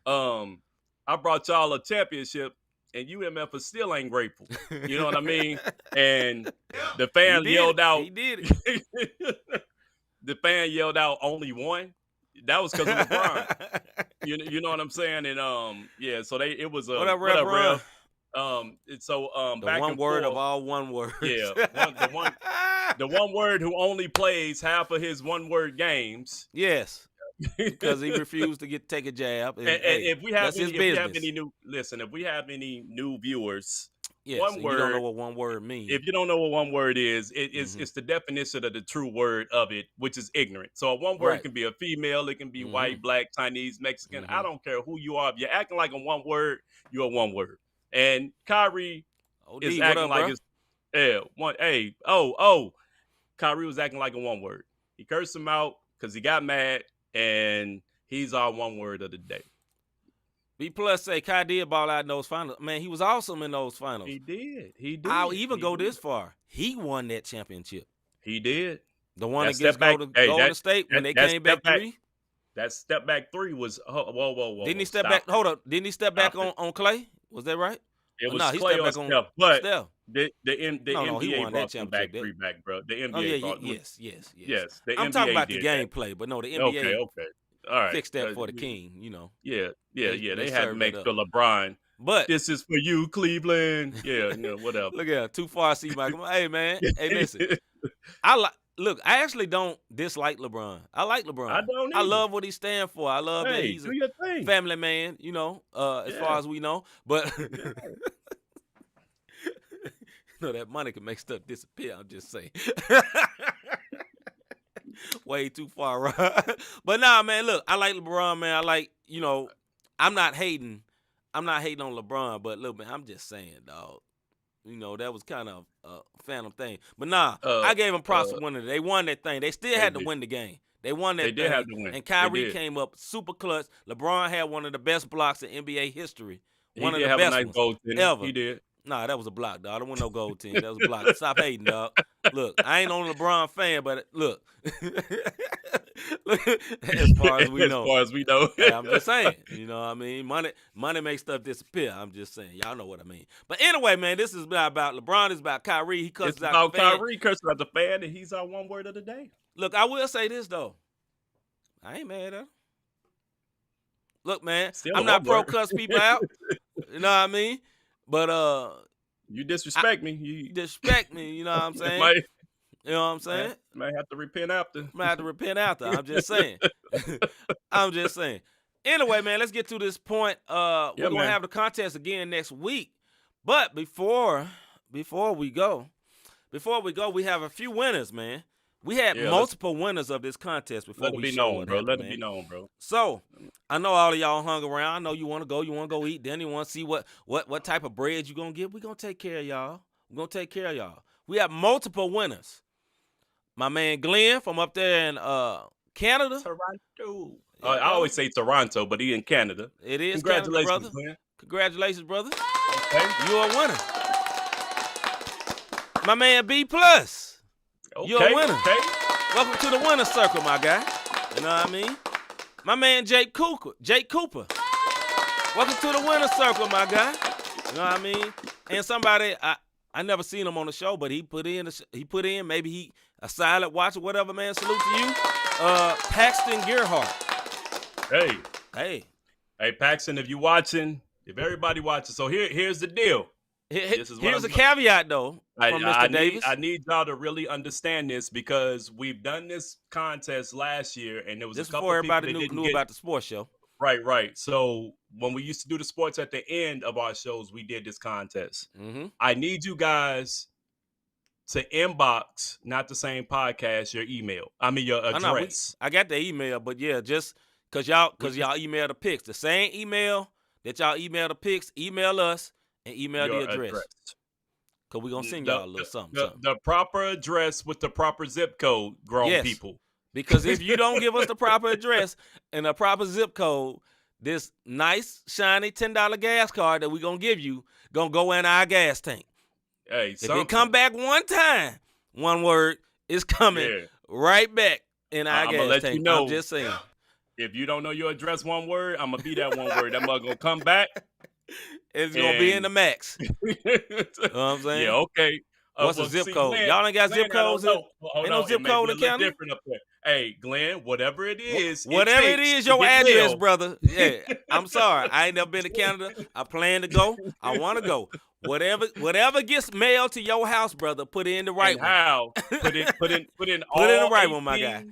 I brought y'all a championship, and UMF is still ain't grateful. You know what I mean? And the fan yelled out. He did it. The fan yelled out, "Only one." That was because of LeBron. You know what I'm saying? And yeah, so it was a What up, Rev Ron? So The back one and word forth, of all one words. Yeah, the one word who only plays half of his one word games. Yes. Because he refused to take a jab. And if we have that's his any, if we have any new viewers, yes, one you word. don't know what one word means. If you don't know what one word is, it's the definition of the true word of it, which is ignorant. So one word can be a female, it can be white, black, Chinese, Mexican. I don't care who you are. If you're acting like a one word, you're a one word. And Kyrie is acting like it's one. Hey, Kyrie was acting like a one word. He cursed him out because he got mad, and he's our one word of the day. B plus say Kai did ball out in those finals. Man, he was awesome in those finals. He did. I'll even go this far. He won that championship. He did. The one against Golden State when they came back 3. That step back 3 was whoa. Didn't he step back? Hold up. Didn't he step back on Clay? Was that right? It was he Clay stepped on back Steph, on but Steph. the he NBA won that brought some back championship. 3 back, bro. The NBA Oh yeah, brought yes. the I'm NBA talking about the did that. gameplay, but no, the NBA Okay. All right. fixed that for the King, you know. Yeah. They had to served make it up. sure LeBron. But This is for you, Cleveland. Yeah, whatever. look at too far, see Michael. Hey man, hey listen. Look, I actually don't dislike LeBron. I like LeBron. I don't I either. love what he stands for. I love that Hey, he's do a your thing. family man, you know, as far as we know. But that money can make stuff disappear. I'm just saying. Way too far, right? But nah, man, look, I like LeBron, man. I like, I'm not hating on LeBron, but look, man, I'm just saying, dog. That was kind of a phantom thing. But nah, I gave them props for winning. They won that thing. They still had to win the game. They won that thing. They did have to win. And Kyrie came up super clutch. LeBron had one of the best blocks in NBA history. One of He the did have best a nice ones goal, didn't ever. He did. Nah, that was a block, dog. There wasn't no gold team. That was a block. Stop hating, dog. Look, I ain't on a LeBron fan, but look. As far as we know. As far as we know. Hey, I'm just saying. You know what I mean? Money makes stuff disappear. I'm just saying. Y'all know what I mean. But anyway, man, this is not about LeBron. It's about Kyrie. He cusses It's out about the fan. Kyrie cursing out the fan, and he's our one word of the day. Look, I will say this, though. I ain't mad at him. Look, man, Still I'm a not one pro word. cuss people out. You know what I mean? But You disrespect me. you disrespect me, you know what I'm saying? You know what I'm saying? May have to repent after. I might have to repent after. I'm just saying. I'm just saying. Anyway, man, let's get to this point. We're gonna have the contest again next week. But before we go, we have a few winners, man. We had multiple winners of this contest before we show it. Let it be known, bro. So I know all of y'all hung around. I know you want to go. You want to go eat. Then you want to see what type of bread you gonna get. We gonna take care of y'all. We're gonna take care of y'all. We have multiple winners. My man Glenn from up there in Canada. Toronto. I always say Toronto, but he in Canada. It is Congratulations, Canada, brother. Glenn. Congratulations, brother. Okay. You're a winner. My man B+. You're a winner. Okay. Welcome to the winner's circle, my guy. You know what I mean? My man Jake Cooper. Welcome to the winner's circle, my guy. You know what I mean? And somebody I never seen him on the show, but he put in maybe he a silent watcher, whatever, man. Salute to you. Paxton Gerhardt. Hey, Paxton, if you watching, if everybody watching, so here's the deal. Here's a caveat, though, from Mr. Davis. I need y'all to really understand this because we've done this contest last year, and there was this a couple before people everybody knew about the sports show. Right. So when we used to do the sports at the end of our shows, we did this contest. Mm-hmm. I need you guys to inbox Not the Same Podcast your email. I mean your address. I got the email, but yeah, just cause y'all email the pics. The same email that y'all email the pics, email us and email the address. Cause we're gonna send y'all a little something. The proper address with the proper zip code, grown people. Because if you don't give us the proper address and the proper zip code, this nice, shiny $10 gas card that we're going to give you going to go in our gas tank. Hey, if it come back one time, one word, it's coming right back in our gas tank. I'm going to let you know. I'm just saying. If you don't know your address one word, I'm going to be that one word. That mug going to come back. It's going to be in the max. You know what I'm saying? Yeah, okay. What's the zip code? Glenn, y'all ain't got zip codes? Ain't no zip code in Canada? Different up there. Hey, Glenn, whatever it is. Whatever it is, your address, brother. Yeah, I'm sorry. I ain't never been to Canada. I plan to go. I want to go. Whatever gets mailed to your house, brother, put it in the right one. How? Put in all put in the right one, my guy.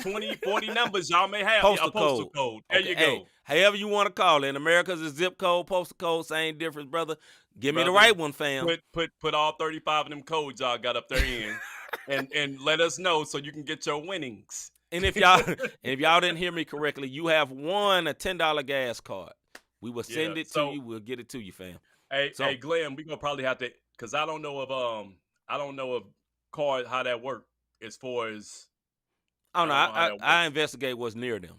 20, 40 numbers y'all may have. Postal code. There you go. Hey, however you want to call it. In America, it's zip code, postal code, same difference, brother. Give me the right one, fam. Put all 35 of them codes y'all got up there in. And let us know so you can get your winnings. And if y'all didn't hear me correctly, you have won a $10 gas card. We will send it to you. We'll get it to you, fam. Hey, Glenn, we gonna probably have to, cause I don't know of card how that work as far as. I don't know. I investigate what's near them.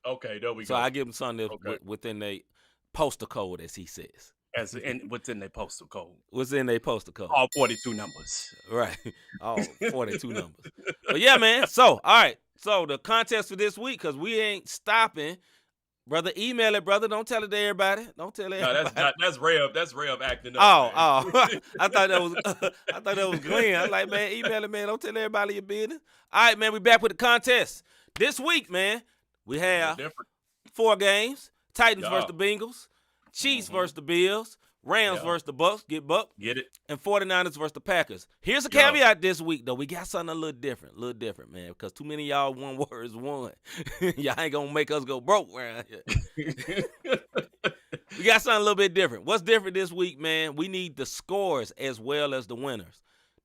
Okay, there we go. So I give them something within their postal code, as he says. Within their postal code. What's in their postal code? All 42 numbers. Right. All 42 numbers. But yeah, man. So, all right. So the contest for this week, because we ain't stopping. Brother, email it, brother. Don't tell it to everybody. Don't tell everybody. No, that's Rev acting up. I thought that was Glenn. I was like, man, email it, man. Don't tell everybody your business. All right, man. We back with the contest. This week, man, we have 4 games. Titans versus the Bengals. Chiefs versus the Bills. Rams versus the Bucks. Get it. And 49ers versus the Packers. Here's a caveat this week, though. We got something a little different, man, because too many of y'all one word is one. Y'all ain't going to make us go broke around here. We got something a little bit different. What's different this week, man? We need the scores as well as the winners.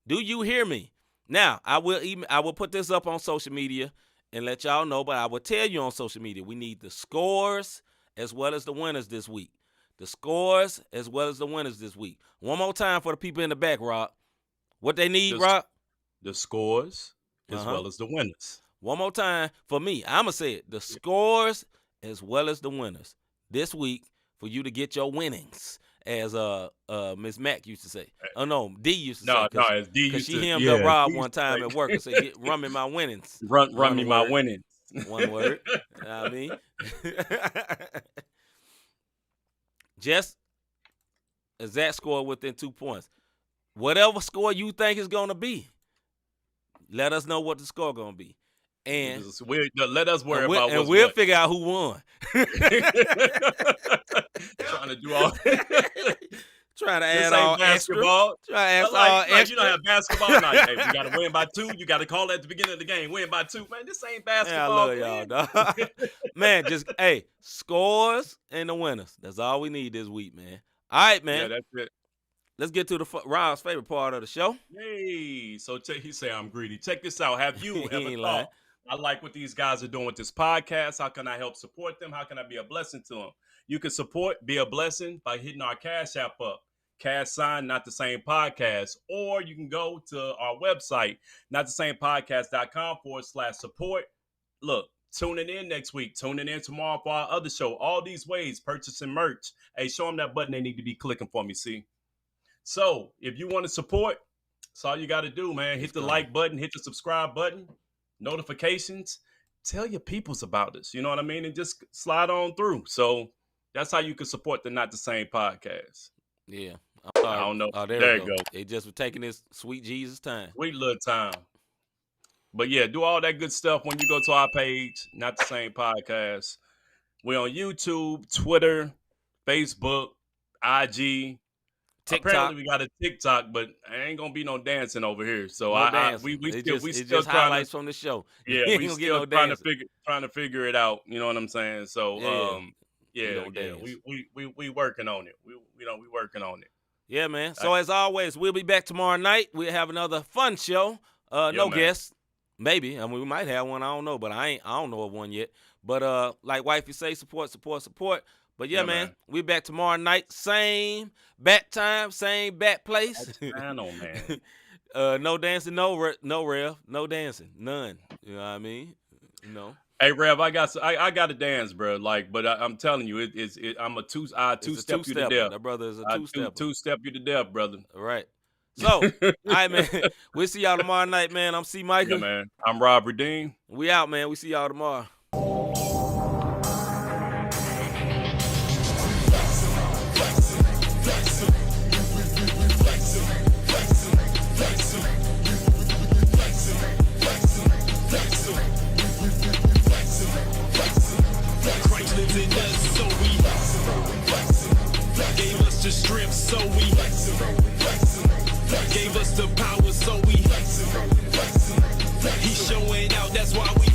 Do you hear me? Now, I will put this up on social media and let y'all know, but I will tell you on social media, we need the scores as well as the winners this week. The scores as well as the winners this week. One more time for the people in the back, Rob. What they need, Rob? The scores as well as the winners. One more time for me. I'm going to say it. The scores as well as the winners this week for you to get your winnings, as Miss Mac used to say. Oh, no, D used to say. No, it's D used to. Because she hemmed up Rob one time at work and said, run me my winnings. Run me my winnings. One word. You know what I mean? Just exact score within 2 points. Whatever score you think is going to be, let us know what the score going to be. And let us worry about and we'll figure out who won. Trying to do all Trying to This add ain't all basketball. extra. Trying to add Like, all like, extra. you don't have basketball night. Hey, we got to win by 2. You got to call at the beginning of the game. Win by 2. Man, this ain't Man, I basketball. love y'all, dog. Man, just, hey, scores and the winners. That's all we need this week, man. All right, man. Yeah, that's it. Let's get to the Ron's favorite part of the show. Hey, so he say I'm greedy. Check this out. Have you He ever ain't thought, lying. I like what these guys are doing with this podcast? How can I help support them? How can I be a blessing to them? You can support, be a blessing by hitting our Cash App up. Cash sign, Not the Same Podcast. Or you can go to our website, notthesamepodcast.com/support. Look, tuning in next week, tuning in tomorrow for our other show. All these ways, purchasing merch. Hey, show them that button they need to be clicking for me, see? So if you want to support, that's all you got to do, man. Hit the like button, hit the subscribe button, notifications. Tell your peoples about this. You know what I mean? And just slide on through. So that's how you can support the Not the Same Podcast. Yeah. I don't know. Oh, there you go. They just were taking this sweet Jesus time. Sweet little time. But yeah, do all that good stuff when you go to our page, Not the Same Podcast. We're on YouTube, Twitter, Facebook, IG. TikTok. Apparently we got a TikTok, but ain't gonna be no dancing over here. So we It's still just trying highlights to, from the show. yeah, You we ain't gonna get still no trying dancing. to figure it out. You know what I'm saying? So You don't yeah, dance. we working on it. We working on it. Yeah, man. So as always, we'll be back tomorrow night. We'll have another fun show. No man. guests. Maybe. I mean, we might have one. I don't know, but I don't know of one yet. But like wifey say, support. But yeah, man, we back tomorrow night. Same bat time, same bat place. I know, man. No dancing, no Rev, no dancing, none. You know what I mean? No. Hey Rev, I got to dance, bro. Like, but I'm telling you, I'm a two-step you to death. That brother is a two-step. Two-step you to death, brother. All right. So, all right, man. We'll see y'all tomorrow night, man. I'm C. Michael. Yeah, man. I'm Rob Redeem. We out, man. We see y'all tomorrow. Christ lives in us, so we gave us the strength, so we gave us the power, so we he's showing out, that's why we